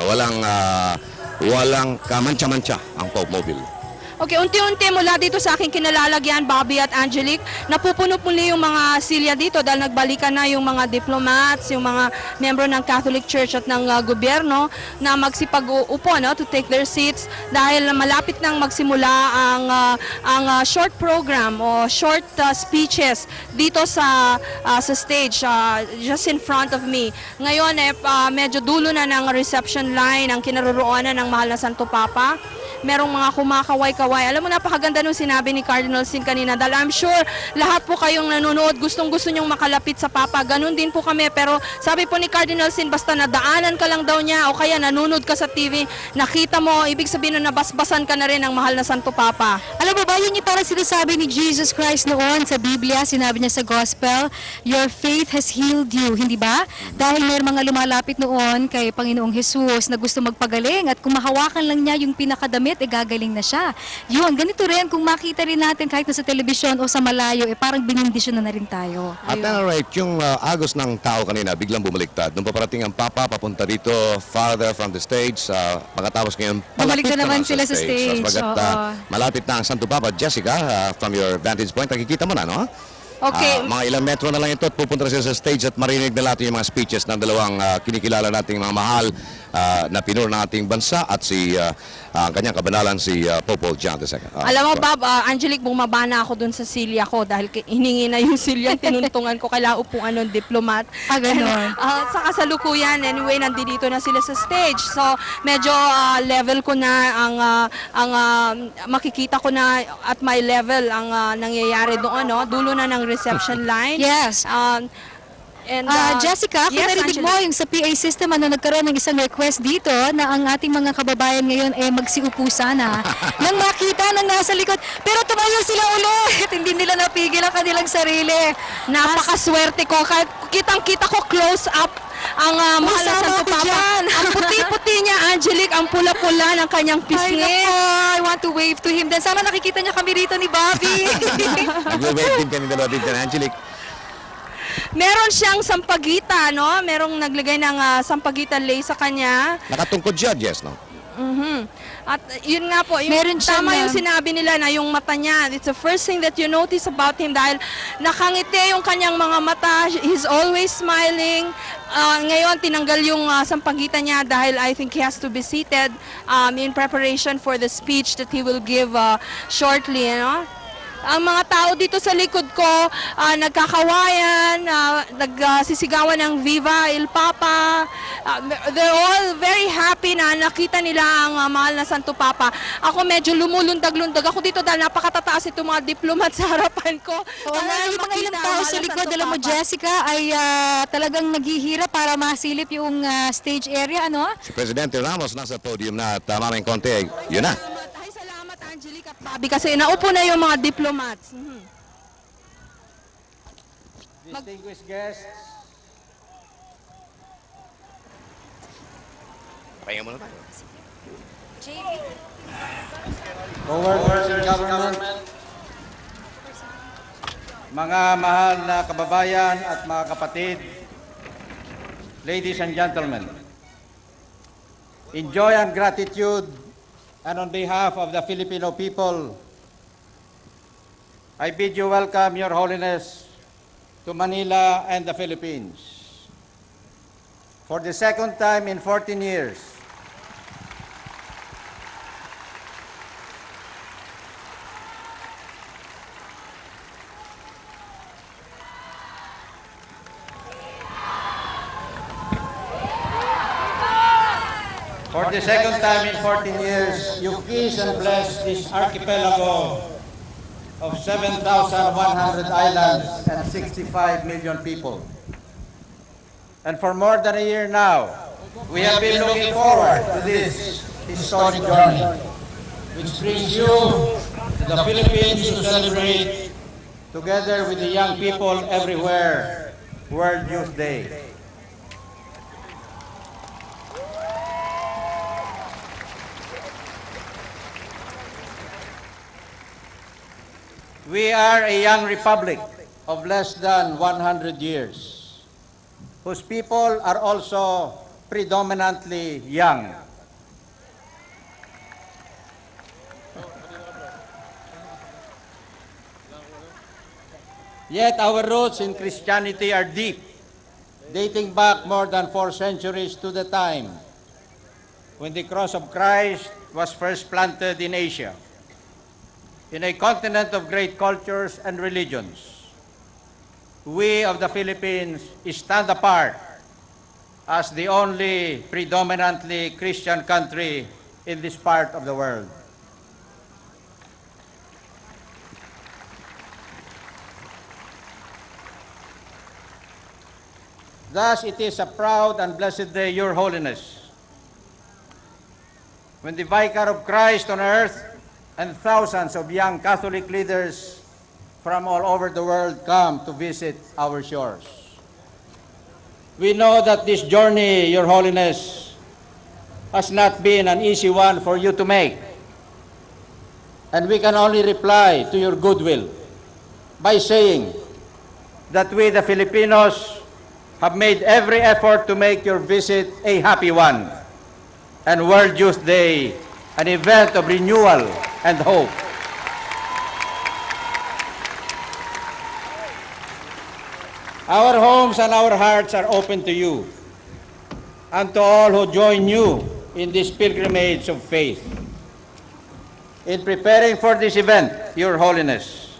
walang kamantsa-mantsa ang Pope Mobile. Okay, unti-unti mula dito sa aking kinalalagyan, Bobby at Angelique, napupuno muli yung mga silya dito dahil nagbalikan na yung mga diplomats, yung mga membro ng Catholic Church at ng gobyerno na magsipag-upo, no, to take their seats dahil malapit nang magsimula ang short program o short speeches dito sa stage just in front of me. Ngayon medyo dulo na ng reception line ang kinaroroonan ng Mahal na Santo Papa. Merong mga kumakaway-kaway. Alam mo, napakaganda nung sinabi ni Cardinal Sin kanina dahil I'm sure lahat po kayong nanonood, gustong-gusto nyong makalapit sa Papa. Ganun din po kami. Pero sabi po ni Cardinal Sin, basta nadaanan ka lang daw niya o kaya nanonood ka sa TV, nakita mo, ibig sabihin na nabasbasan ka na rin ng Mahal na Santo Papa. Alam mo ba, yun yung parang sinasabi ni Jesus Christ noon sa Biblia, sinabi niya sa Gospel, your faith has healed you, hindi ba? Dahil may mga lumalapit noon kay Panginoong Jesus na gusto magpagaling at kung mahawakan lang niya yung pinakadamit bakit? Gagaling na siya. Yun, ganito rin, kung makita rin natin kahit nasa telebisyon o sa malayo, parang binindisyon na rin tayo. At right, yung agos ng tao kanina, biglang bumaliktad. Nung paparating ang Papa, papunta dito, farther from the stage, pagkatapos ngayon, Bumalik na naman sa sila sa stage. Sapagat, Oo. malapit na ang Santo Papa. Jessica, from your vantage point, nakikita mo na, no? Okay. Mga ilang metro na lang ito at pupunta na sila sa stage at marinig na natin yung mga speeches ng dalawang kinikilala nating mga mahal na pinuro ng ating bansa at si kanyang kabanalan si Pope John II. Alam mo, Bob, Angelique, bumaba na ako dun sa silya ko dahil hiningi na yung silya, tinuntungan ko, kailangan upuan ng diplomat. Ganon. Sa kasalukuyan, anyway, nandito na sila sa stage. So, medyo level ko na ang makikita ko na at my level ang nangyayari doon, no? Dulo na ng reception line. Yes. And, Jessica, kung yes, narinig mo Angelique. yung sa PA system, nagkaroon ng isang request dito na ang ating mga kababayan ngayon magsiupo sana nang makita ng nasa likod. Pero tumayo sila ulit. Hindi nila napigil ang kanilang sarili. Napakaswerte ko. Kahit kitang-kita ko close up ang mahal na sama Santo ako Papa. dyan. Ang puti-puti niya, Angelique, ang pula-pula ng kanyang Ay, pisngi. nako, I want to wave to him. Then sana nakikita niya kami rito ni Bobby. Nag-wave din kami dalawa dito, Angelique. Meron siyang sampagita, no? Merong naglagay ng sampagita lace sa kanya. Nakatungkod siya, Jess, no? Mhm. At yun nga po, yung, Meron siya tama na- yung sinabi nila na yung mata niya, it's the first thing that you notice about him dahil nakangiti yung kanyang mga mata, he's always smiling. Ngayon, tinanggal yung sampagita niya dahil I think he has to be seated in preparation for the speech that he will give shortly, you know? Ang mga tao dito sa likod ko, nagkakawayan, nagsisigawan ng Viva El Papa. They're all very happy na nakita nila ang mahal na Santo Papa. Ako medyo lumulundag-lundag ako dito dahil napakatataas itong mga diplomat sa harapan ko. Oo Para nga, yung mga makita ilang ang tao mahal sa na likod, Santo alam mo, Papa. Jessica, ay talagang naghihirap para masilip yung stage area, ano? Si Presidente Ramos nasa podium na at maming konti, yun na. Ay, salamat Angelique at Bobby kasi naupo na yung mga diplomats. Mhm. Distinguished guests, Pahinga muna tayo. co-workers in government, mga mahal na kababayan at mga kapatid, ladies and gentlemen, in joy and gratitude, and on behalf of the Filipino people, I bid you welcome, Your Holiness, to Manila and the Philippines. For the second time in 14 years, for the second time in 14 years, you kiss and bless this archipelago of 7,100 islands and 65 million people. And for more than a year now, we have been looking forward to this historic journey, which brings you to the Philippines to celebrate, together with the young people everywhere, World Youth Day. We are a young republic of less than 100 years, whose people are also predominantly young. Yet our roots in Christianity are deep, dating back more than 4 centuries to the time when the cross of Christ was first planted in Asia, in a continent of great cultures and religions. We of the Philippines stand apart as the only predominantly Christian country in this part of the world. Thus, it is a proud and blessed day, Your Holiness, when the Vicar of Christ on earth and thousands of young Catholic leaders from all over the world come to visit our shores. We know that this journey, Your Holiness, has not been an easy one for you to make. And we can only reply to your goodwill by saying that we, the Filipinos, have made every effort to make your visit a happy one, and World Youth Day an event of renewal and hope. Our homes and our hearts are open to you and to all who join you in this pilgrimage of faith. In preparing for this event, Your Holiness,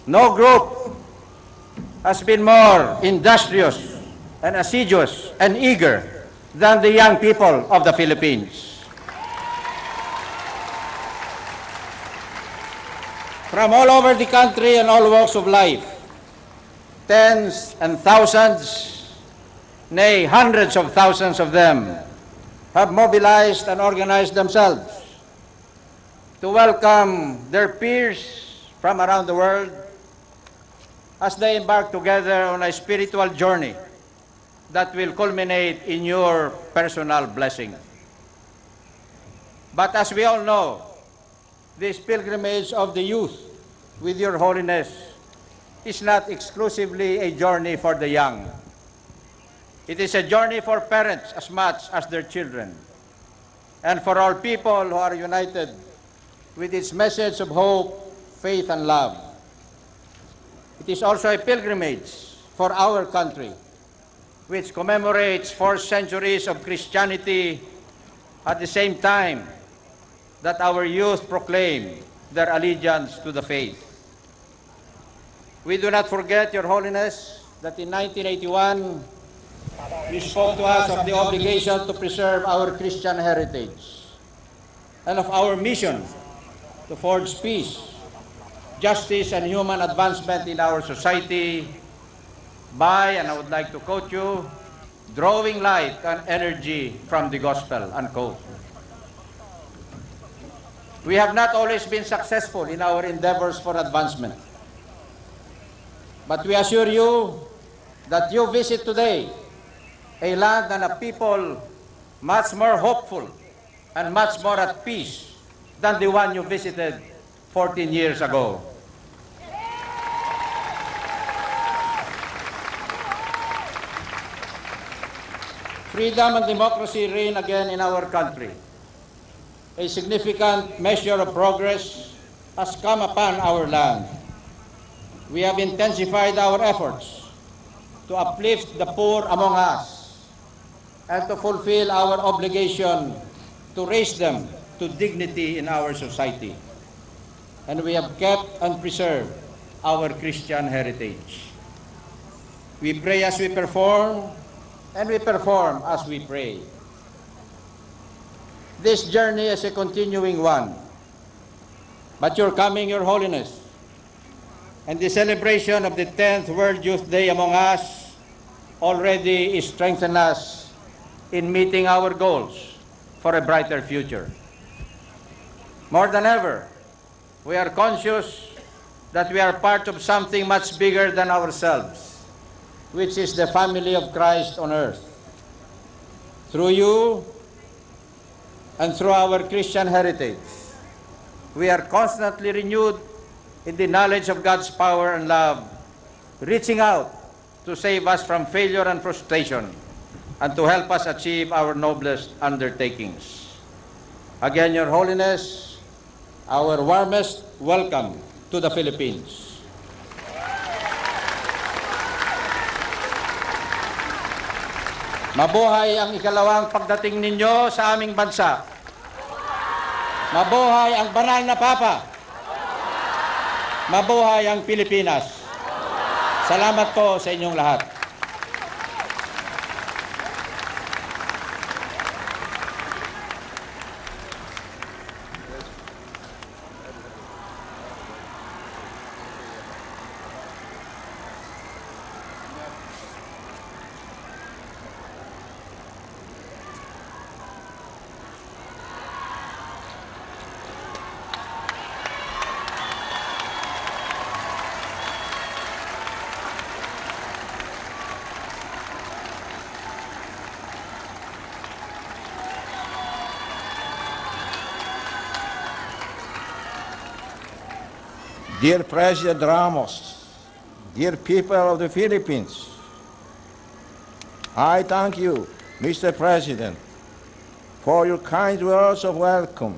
no group has been more industrious and assiduous and eager than the young people of the Philippines. From all over the country and all walks of life, tens and thousands, nay, hundreds of thousands of them have mobilized and organized themselves to welcome their peers from around the world as they embark together on a spiritual journey that will culminate in your personal blessing. But as we all know, this pilgrimage of the youth with Your Holiness is not exclusively a journey for the young. It is a journey for parents as much as their children, and for all people who are united with its message of hope, faith, and love. It is also a pilgrimage for our country, which commemorates 4 centuries of Christianity at the same time that our youth proclaim their allegiance to the faith. We do not forget, Your Holiness, that in 1981, you spoke to us of the obligation to preserve our Christian heritage and of our mission to forge peace, justice, and human advancement in our society by, and I would like to quote you, drawing light and energy from the gospel, unquote. We have not always been successful in our endeavors for advancement. But we assure you that you visit today a land and a people much more hopeful and much more at peace than the one you visited 14 years ago. Freedom and democracy reign again in our country. A significant measure of progress has come upon our land. We have intensified our efforts to uplift the poor among us and to fulfill our obligation to raise them to dignity in our society. And we have kept and preserved our Christian heritage. We pray as we perform, and we perform as we pray. This journey is a continuing one. But your coming, Your Holiness, and the celebration of the 10th World Youth Day among us already strengthen us in meeting our goals for a brighter future. More than ever, we are conscious that we are part of something much bigger than ourselves, which is the family of Christ on earth. Through you and through our Christian heritage, we are constantly renewed in the knowledge of God's power and love, reaching out to save us from failure and frustration and to help us achieve our noblest undertakings. Again, Your Holiness, our warmest welcome to the Philippines. Mabuhay ang ikalawang pagdating ninyo sa aming bansa. Mabuhay ang banal na Papa. Mabuhay ang Pilipinas. Salamat po sa inyong lahat. Dear President Ramos, dear people of the Philippines, I thank you, Mr. President, for your kind words of welcome,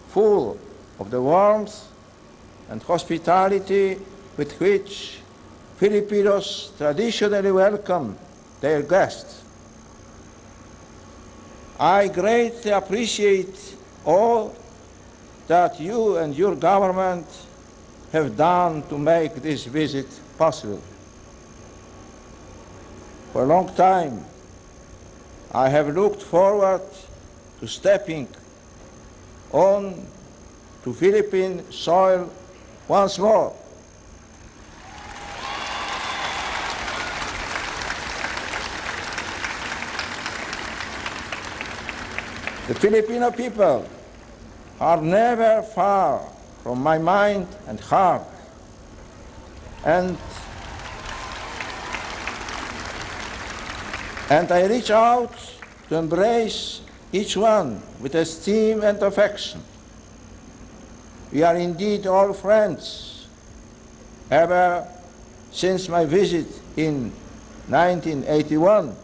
full of the warmth and hospitality with which Filipinos traditionally welcome their guests. I greatly appreciate all that you and your government have done to make this visit possible. For a long time, I have looked forward to stepping on to Philippine soil once more. The Filipino people are never far from my mind and heart, and I reach out to embrace each one with esteem and affection. We are indeed all friends, ever since my visit in 1981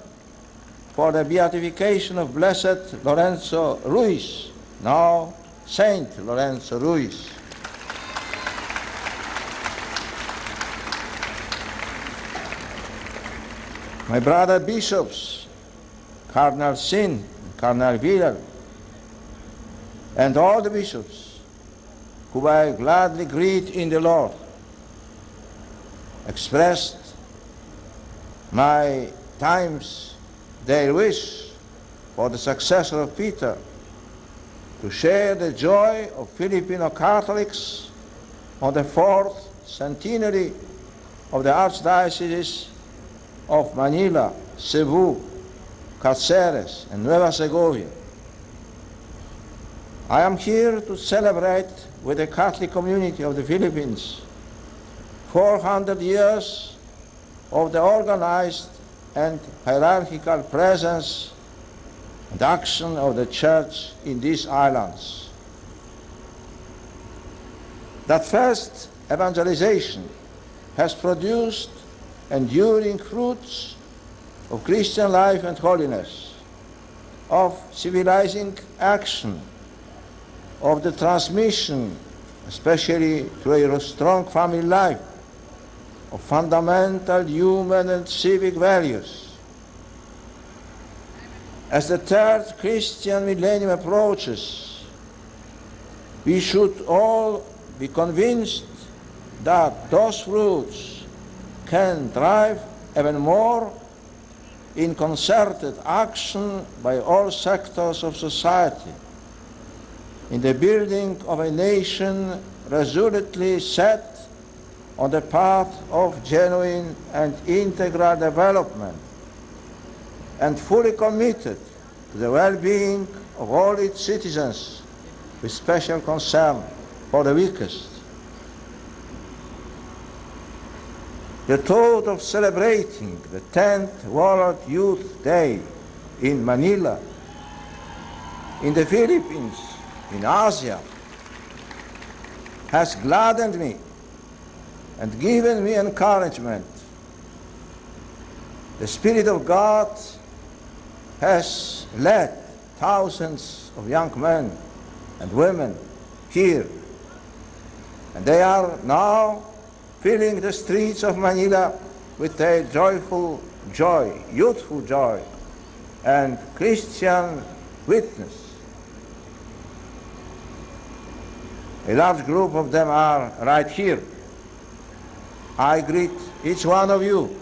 for the beatification of Blessed Lorenzo Ruiz, now Saint Lorenzo Ruiz. My brother bishops, Cardinal Sin, Cardinal Villar, and all the bishops who I gladly greet in the Lord, expressed my times their wish for the successor of Peter to share the joy of Filipino Catholics on the 4th centenary of the Archdiocese of Manila, Cebu, Cáceres, and Nueva Segovia. I am here to celebrate with the Catholic community of the Philippines 400 years of the organized and hierarchical presence and action of the Church in these islands. That first evangelization has produced enduring fruits of Christian life and holiness, of civilizing action, of the transmission, especially through a strong family life, of fundamental human and civic values. As the third Christian millennium approaches, we should all be convinced that those fruits can drive even more in concerted action by all sectors of society in the building of a nation resolutely set on the path of genuine and integral development and fully committed to the well-being of all its citizens with special concern for the weakest. The thought of celebrating the 10th World Youth Day in Manila, in the Philippines, in Asia, has gladdened me and given me encouragement. The Spirit of God has led thousands of young men and women here, and they are now filling the streets of Manila with their joyful joy, youthful joy, and Christian witness. A large group of them are right here. I greet each one of you.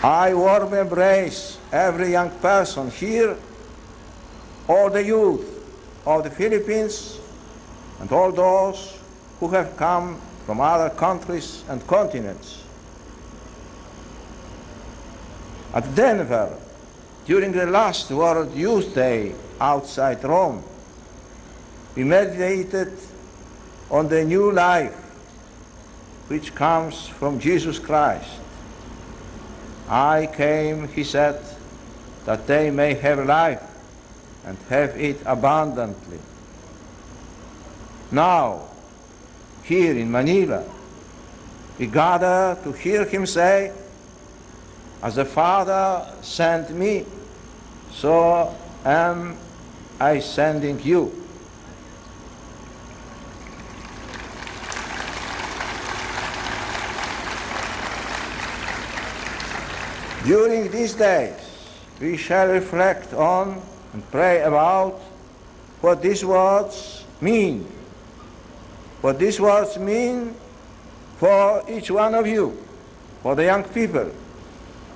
I warmly embrace every young person here, all the youth of the Philippines, and all those who have come from other countries and continents. At Denver, during the last World Youth Day outside Rome, we meditated on the new life which comes from Jesus Christ. I came, he said, that they may have life and have it abundantly. Now, here in Manila, we gather to hear him say, "As the Father sent me, so am I sending you." During these days, we shall reflect on and pray about what these words mean. What these words mean for each one of you, for the young people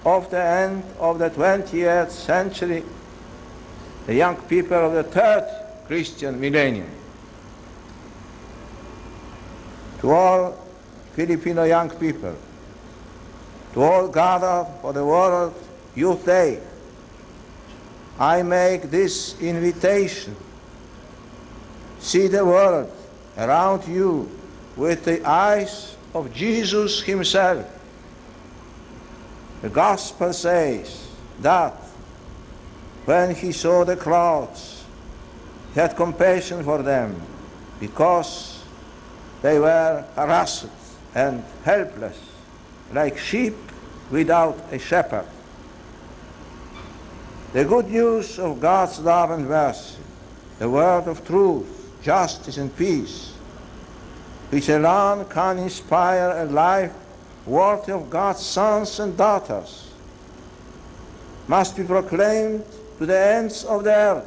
of the end of the 20th century, the young people of the third Christian millennium. To all Filipino young people, to all gathered for the World Youth Day, I make this invitation. See the world around you with the eyes of Jesus himself. The Gospel says that when he saw the crowds, he had compassion for them because they were harassed and helpless, like sheep without a shepherd. The good news of God's love and mercy, the word of truth, justice and peace, which alone can inspire a life worthy of God's sons and daughters, must be proclaimed to the ends of the earth.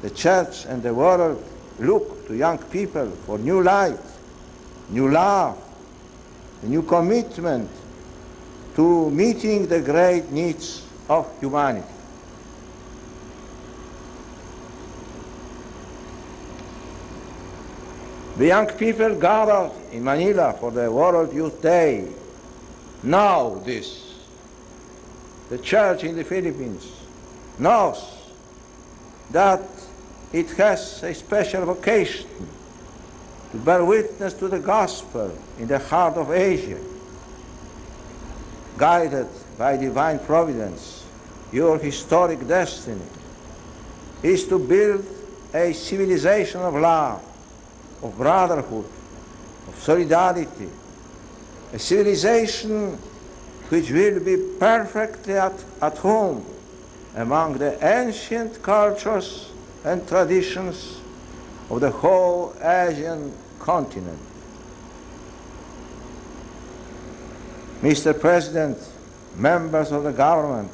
The church and the world look to young people for new light, new love, a new commitment to meeting the great needs of humanity. The young people gathered in Manila for the World Youth Day know this. The church in the Philippines knows that it has a special vocation to bear witness to the gospel in the heart of Asia. Guided by divine providence, your historic destiny is to build a civilization of love, of brotherhood, of solidarity, a civilization which will be perfectly at home among the ancient cultures and traditions of the whole Asian continent. Mr. President, members of the government,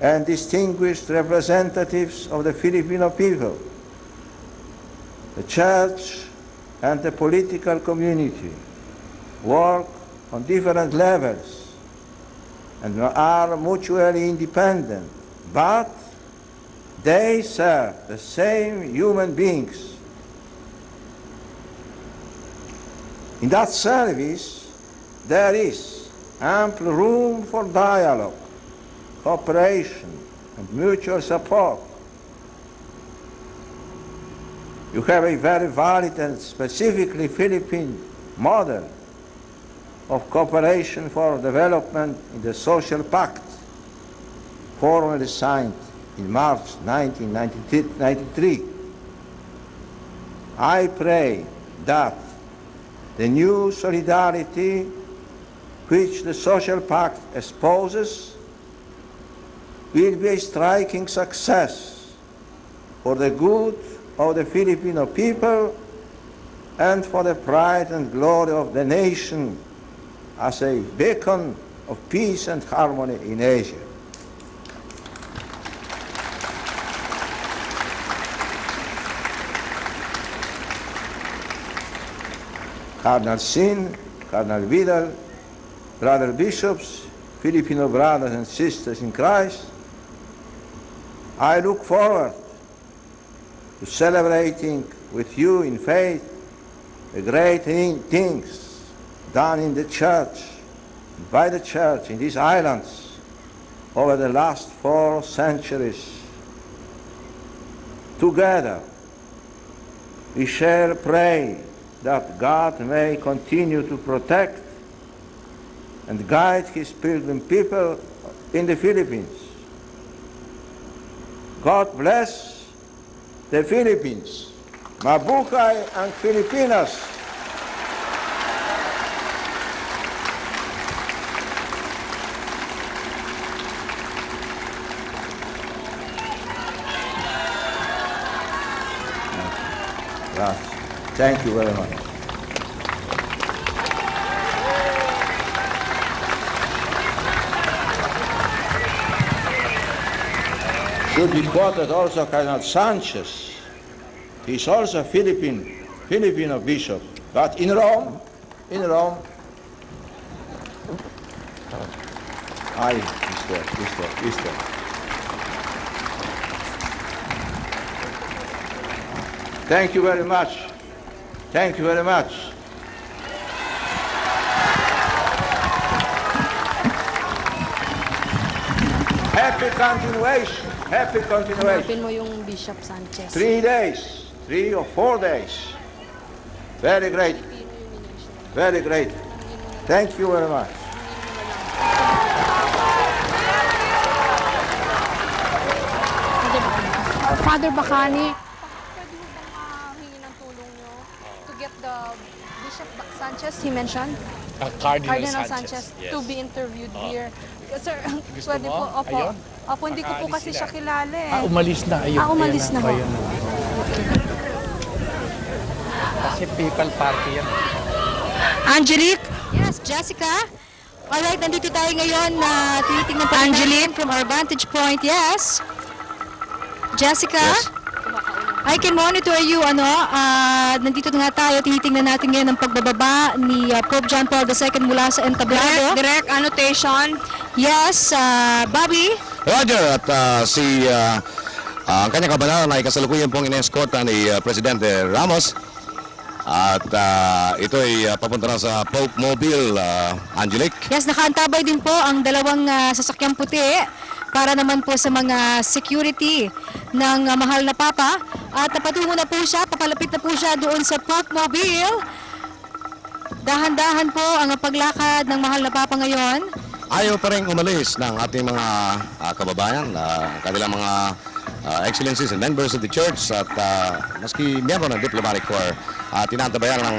and distinguished representatives of the Filipino people, the church and the political community work on different levels and are mutually independent, but they serve the same human beings. In that service, there is ample room for dialogue, cooperation, and mutual support. You have a very valid and specifically Philippine model of cooperation for development in the Social Pact, formally signed in March 1993. I pray that the new solidarity which the Social Pact espouses will be a striking success for the good of the Filipino people and for the pride and glory of the nation as a beacon of peace and harmony in Asia. Cardinal Sin, Cardinal Vidal, brother bishops, Filipino brothers and sisters in Christ, I look forward to celebrating with you in faith the great things done in the church, by the church in these islands over the last 4 centuries. Together, we shall pray that God may continue to protect and guide his pilgrim people in the Philippines. God bless the Philippines. Mabuhay ang Pilipinas. Thank you very much. Should be quoted also Cardinal Sanchez. He's also a Filipino bishop, but in Rome, Easter. Thank you very much. Thank you very much. Happy continuation. Happy continuation. Hanapin mo yung Bishop Sanchez. 3 days, 3 or 4 days. Very great. Very great. Thank you very much. Father Bacani, pwede mo bang hingi ng tulong nyo to get the Bishop Sanchez, he mentioned? Cardinal Sanchez, Sanchez to be interviewed here. Sir, Gusto pwede mo? po, opo. Ayun. Opo, hindi ko po Nakaalis kasi sila. siya kilala eh. Umalis na. Ayun. Umalis Ayan na ho. Ayun na. Kasi people party yan. Angelique? Yes, Jessica. Alright, nandito tayo ngayon na tinitingnan pa Angelique? natin from our vantage point. Yes. Jessica? Yes. I can monitor you, nandito na nga tayo, tinitingnan natin ngayon ang pagbababa ni Pope John Paul II mula sa entablado. Direct annotation. Yes, Bobby? Roger, at ang kanyang kabanalan ay kasalukuyan pong ineskorta ni Presidente Ramos. At ito ay papunta na sa Pope Mobile, Angelique. Yes, nakaantabay din po ang dalawang sasakyang puti para naman po sa mga security ng mahal na Papa. At patungo na po siya, papalapit na po siya doon sa Pope Mobile. Dahan-dahan po ang paglakad ng mahal na Papa ngayon. Ayaw pa rin umalis ng ating mga kababayan, kanilang mga excellencies and members of the church at maski miyembro ng diplomatic corps, tinatabayan ng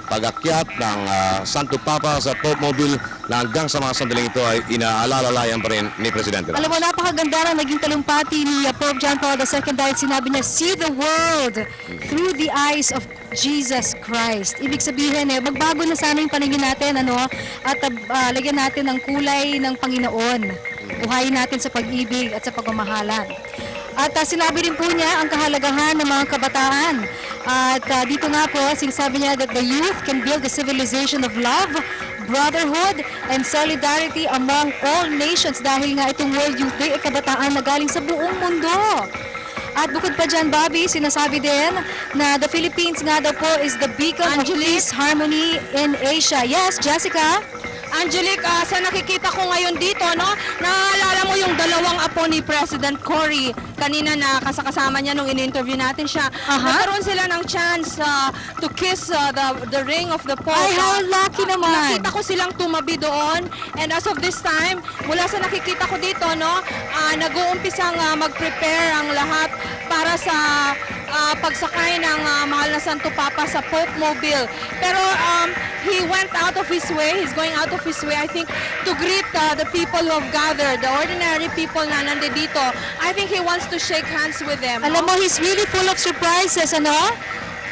pag-akyat ng Santo Papa sa Pope Mobile na hanggang sa mga sandaling ito ay inaalalayan pa rin ni Presidente Alam mo, Ramos. napakaganda na naging talumpati ni Pope John Paul II dahil sinabi niya, see the world through the eyes of Jesus Christ. Ibig sabihin, magbago na sana yung paningin natin, at lagyan natin ng kulay ng Panginoon. Buhayin natin sa pag-ibig at sa pagmamahalan. At sinabi rin po niya ang kahalagahan ng mga kabataan. At dito nga po, sinasabi niya that the youth can build a civilization of love, brotherhood, and solidarity among all nations dahil nga itong World Youth Day ay kabataan na galing sa buong mundo. At bukod pa dyan, Bobby, sinasabi din na the Philippines nga daw po is the beacon of peace, harmony in Asia. Yes, Jessica? Angelique, sa nakikita ko ngayon dito, naalala mo yung dalawang apo ni President Cory kanina na kasama niya nung in-interview natin siya. Nagkaroon sila ng chance to kiss the ring of the Pope. Ay, how lucky naman. Nakita ko silang tumabi doon, and as of this time, mula sa nakikita ko dito, nag-uumpisang mag-prepare ang lahat para sa pagsakay ng mahal na Santo Papa sa Pope Mobile. Pero he went out of his way, he's going out of his way, I think, to greet the people who have gathered, the ordinary people na nandito. I think he wants to shake hands with them. Alam mo, he's really full of surprises,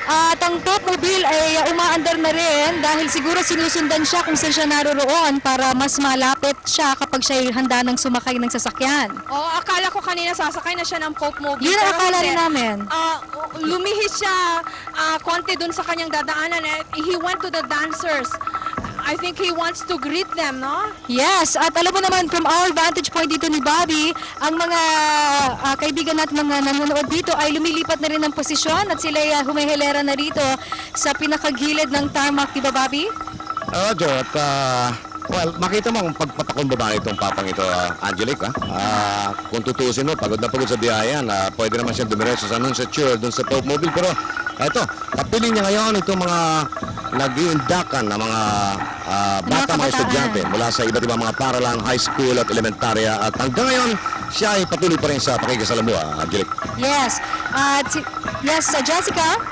At ang Pope Mobile ay umaandar na rin dahil siguro sinusundan siya kung saan siya naroroon para mas malapit siya kapag siya handa ng sumakay ng sasakyan. Akala ko kanina sasakay na siya ng Pope Mobile. Yun ang pero akala hindi. rin namin. Lumihis siya konti dun sa kanyang dadaanan. He went to the dancers. I think he wants to greet them, no? Yes, at alam mo naman from our vantage point dito ni Bobby, ang mga kaibigan natin mga nanonood dito ay lumilipat na rin ng posisyon at sila ay humihilera na rito sa pinakagilid ng tarmac, di ba Bobby? Roger, at well, makita mo ang pagpatak Napakumbaba itong papang ito, Angelic. Kung tutusin mo, pagod na pagod sa biyayan. Pwede naman siya dumiretso sa Annunciature, dun sa Pope Mobile. Pero eto, kapiling niya ngayon itong mga nag-iindakan na mga bata, mga estudyante mula sa iba't ibang mga paralan, high school at elementarya. At hanggang ngayon, siya ay patuloy pa rin sa pakikisalamuha, Angelic. Yes. Jessica?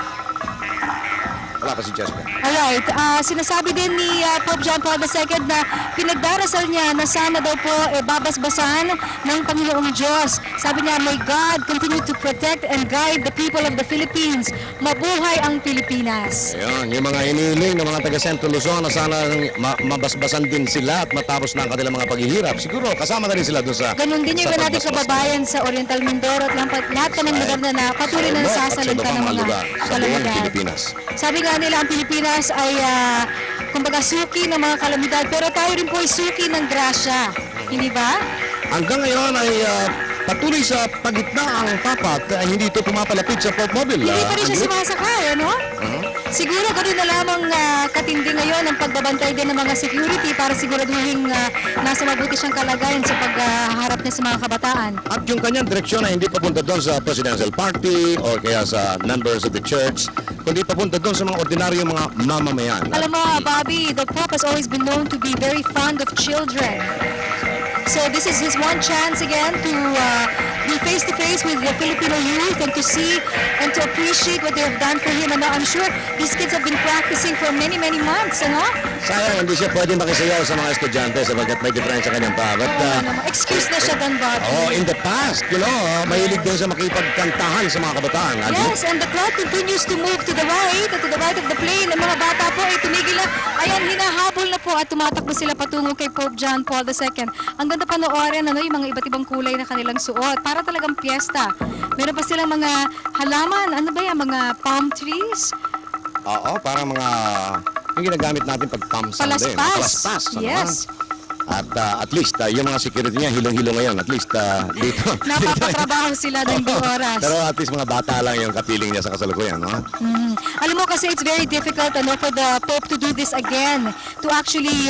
Wala pa si Jessica. Alright, sinasabi din ni Pope John Paul II na pinagdarasal niya na sana daw po babasbasan ng Panginoong Diyos. Sabi niya, may God continue to protect and guide the people of the Philippines. Mabuhay ang Pilipinas. Ayun, yung mga hinihiling ng mga taga Central Luzon na sana mabasbasan din sila at matapos na ang kanilang mga paghihirap. Siguro, kasama na rin sila doon sa Ganon din yung sa iba natin pagbasbas. kababayan sa Oriental Mindoro at lahat ka ng lugar na patuloy na nasasalanta ng mga lugar sa buong kalamidad. Pilipinas. Sabi nga nila, ang Pilipinas ay kumbaga suki ng mga kalamidad, pero tayo rin po ay suki ng grasya. Hindi ba? Hanggang ngayon ay patuloy sa pagitna ang Papa at hindi ito pumapalapit sa Pope Mobile. Hindi pa rin siya Angelic. sumasakay, ano? Siguro ganoon na lamang katindi ngayon ang pagbabantay din ng mga security para siguraduhin nasa mabuti siyang kalagayan sa pagharap niya sa mga kabataan. At yung kanyang direksyon ay hindi papunta doon sa presidential party o kaya sa members of the church, kundi papunta doon sa mga ordinaryong mga mamamayan. Alam mo, Bobby, the Pope has always been known to be very fond of children. So this is his one chance again to be face-to-face with the Filipino youth and to see and to appreciate what they have done for him. And I'm sure these kids have been practicing for many, many months, ano? Sayang, hindi siya pwede makisayaw sa mga estudyante sapagkat may diferensya kanyang pa. But, Excuse na siya doon, Bobby. in the past, mahilig din siya makipagkantahan sa mga kabataan. Yes, and the crowd continues to move to the right of the plane. Ang mga bata po ay tumigil na. Ayan, hinahabol na po at tumatakbo sila patungo kay Pope John Paul II. Ang ganda panoorin, yung mga iba't ibang kulay na kanilang suot. Para talagang piyesta. Meron pa silang mga halaman. Ano ba yan? Mga palm trees? Oo, parang mga yung ginagamit natin pag pamsan din. Palaspas. Yes. At least, yung mga security niya, hilong-hilong ngayon. At least, dito. Napapatrabaho sila ng oras. Pero at least mga bata lang yung kapiling niya sa kasalukuyan, no? Alam mo kasi it's very difficult for the Pope to do this again, to actually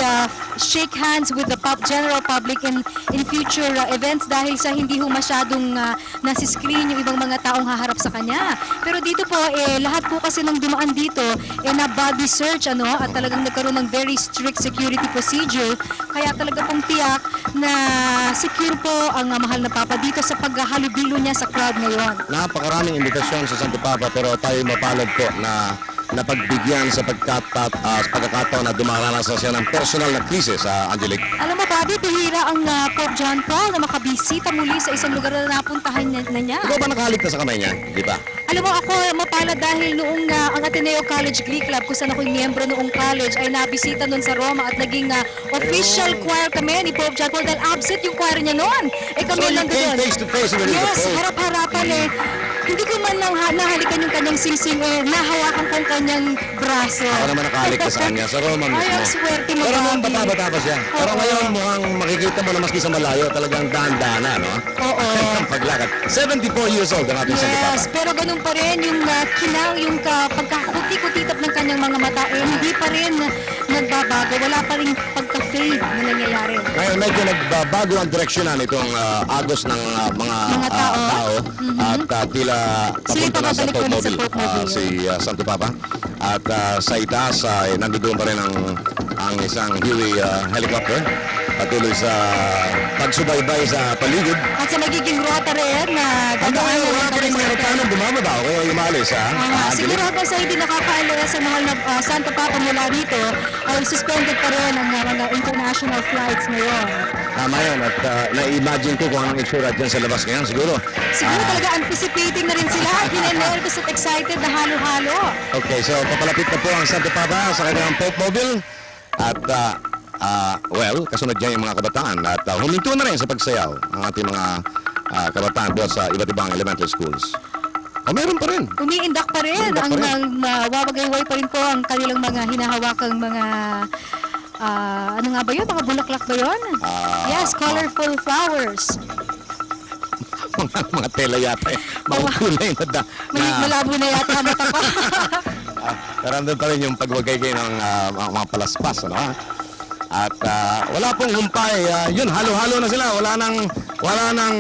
shake hands with the general public in future events dahil sa hindi ho masyadong nasi-screen yung ibang mga taong haharap sa kanya. Pero dito po, lahat po kasi nang dumaan dito, na body search, at talagang nagkaroon ng very strict security procedure. Kaya talaga pong tiyak na secure po ang mahal na Papa dito sa paghahalubilo niya sa crowd ngayon. Napakaraming imbitasyon sa Santo Papa pero tayo mapalad po na napagbigyan sa pagkakataon na dumaranas siya ng personal na krisis, Angelic. Alam mo, Bobby, bihira ang Pope John Paul na makabisita muli sa isang lugar na napuntahan na niya. Ikaw ba nakahalik na sa kamay niya? Di ba? Alam mo, ako mapalad dahil noong ang Ateneo College Glee Club, kung saan ako'y miyembro noong college, ay nabisita noon sa Roma at naging official choir kami ni Pope John Paul dahil absent yung choir niya noon. Kami So you lang came doon. face to face with the Yes, Pope. harap-harapan Hindi ko man lang nahalikan yung kanyang singsing nahawakan ko ang kanyang braso. Ako naman nakahalik ka sa kanya, sa Roma mismo. Ay, ang swerte mo, Pero noong Bobby. bata-bata pa siya. Pero Oo. ngayon mukhang makikita mo na maski sa malayo, talagang dahan-dahana, no? Oo. Ang paglakad. 74 years old ang ating Santo Papa. Yes, pero ganun pa rin yung kinang, yung pagkakuti-kutitap ng kanyang mga mata, hindi pa rin nagbabago. Wala pa rin pagka-fade na nangyayari. Ngayon medyo nagbabago ang direksyonan itong agos ng mga tao. at tila Sila papunta na sa papabalik Pope ulit sa Mobile, Pope Mobile. si Santo Papa. At sa itaas ay nandoon pa rin ang isang Huey helicopter patuloy sa pagsubaybay sa paligid. At sa magiging ruta rin na Hanggang dadaanan ngayon, ng wala pa rin mga Presidente. aeroplano bumababa o kaya umalis, Siguro hanggang sa hindi nakakaalis ang mahal na Santo Papa mula rito, ay suspended pa rin ang mga international flights ngayon. Tama yun. At na-imagine ko kung anong itsura dyan sa labas ngayon. Siguro. Siguro talaga anticipating na rin sila at ninenervous at excited na halo-halo. Okay, so papalapit na po ang Santo Papa sa kanyang Pope Mobile. At, kasunod dyan yung mga kabataan. At huminto na rin sa pagsayaw ang ating mga kabataan doon sa iba't ibang elementary schools. O meron pa rin. Umiindak pa rin. Umiindak pa rin. Wawagayway pa rin po ang kanilang mga hinahawakang mga ano nga ba yun? Mga bulaklak ba yun? Yes, colorful flowers. mga tela yata. Mga kulay na Malabo na yata ang mata ko. pero andun pa rin yung pagwagay ng mga palaspas. Ano, At wala pong humpay. Yun, halo-halo na sila. Wala nang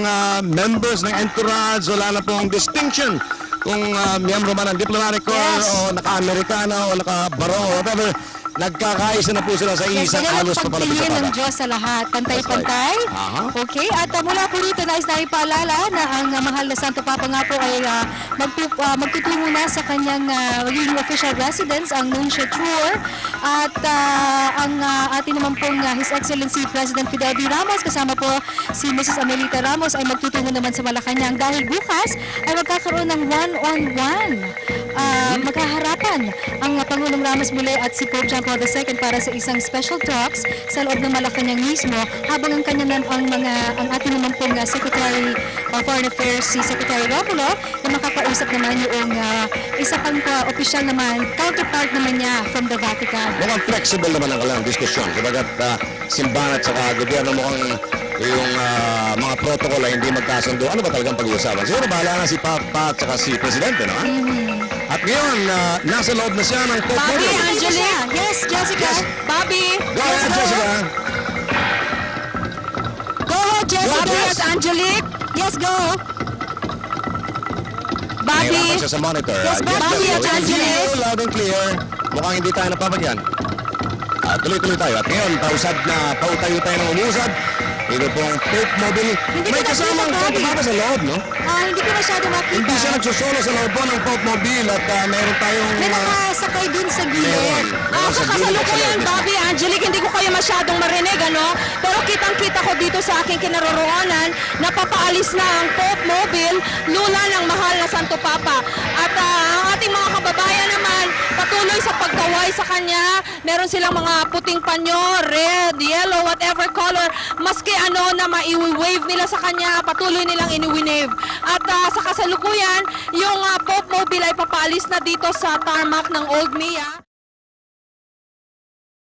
members ng entourage, wala na pong distinction. Kung miyembro man ng diplomatic corps Yes. o naka-Amerikano o naka-baro o whatever, nagkakaisa na po sila sa Yes, isang ganyan halos ang papalapit sa pagpili ng baba. Diyos sa lahat. Pantay-pantay. That's right. Aha. Okay, at mula po dito, nais na ipaalala na ang mahal na Santo Papa nga po ay magtutungo na sa kanyang magiging official residence, ang Nunciature. At ang ating naman pong His Excellency President Fidel V. Ramos, kasama po si Mrs. Amelita Ramos, ay magtutungo naman sa Malacanang dahil bukas ay magkakaroon ng one-on-one. Magkaharapan ang Pangulong Ramos muli at si Pope John Paul II para sa isang special talks sa loob ng Malacanang mismo, habang ang ang ating naman pong Secretary of Foreign Affairs, si Secretary Romulo, na makakausap naman yung isa pang opisyal naman, counterpart naman niya from the Vatican. Mukhang flexible naman ang kanilang diskusyon. Sabagat simbahan at saka gobyerno mukhang yung mga protocol ay hindi magkasundo. Ano ba talagang pag-uusapan? Siguro bahala na si Papa at saka si Presidente, no? At ngayon, nasa loob na siya ng Pope Bobby, Benedict. Angelique. Yes, Jessica. Bobby. Go ahead, Jessica. Go ahead, Jessica. Bobby at Angelique. Yes, go. Bobby. Nahirapan siya sa monitor. Yes, Bobby Jessica, at we can hear Angelique. you loud and clear. Mukhang hindi tayo napapagyan. Tuloy-tuloy tayo. At ngayon, pautayo tayo ng umusad. Ito pong Pope Mobile. Hindi May ko kasamang nakita, Pope Bobby. Papa sa loob, no? Hindi ko masyado makita. Hindi siya nagsusolo sa loob po ng Pope Mobile at meron tayong... May nakasakay dun sa meron. gilid. Meron Sa gilid at sa kasalukuyan, loob. Bobby, Angelique, hindi ko kayo masyadong marinig, ano? Pero kitang-kita ko dito sa aking kinaroroonan na papaalis na ang Pope Mobile, lula ng mahal na Santo Papa. At ang ating mga kababayan naman, patuloy sa pagkaway sa kanya. Meron silang mga puting panyo, red, yellow, whatever color. Maski ano na maiwi-wave nila sa kanya, patuloy nilang iniwi-wave. At sa kasalukuyan, yung Pope Mobile ay papaalis na dito sa tarmac ng Old Mia.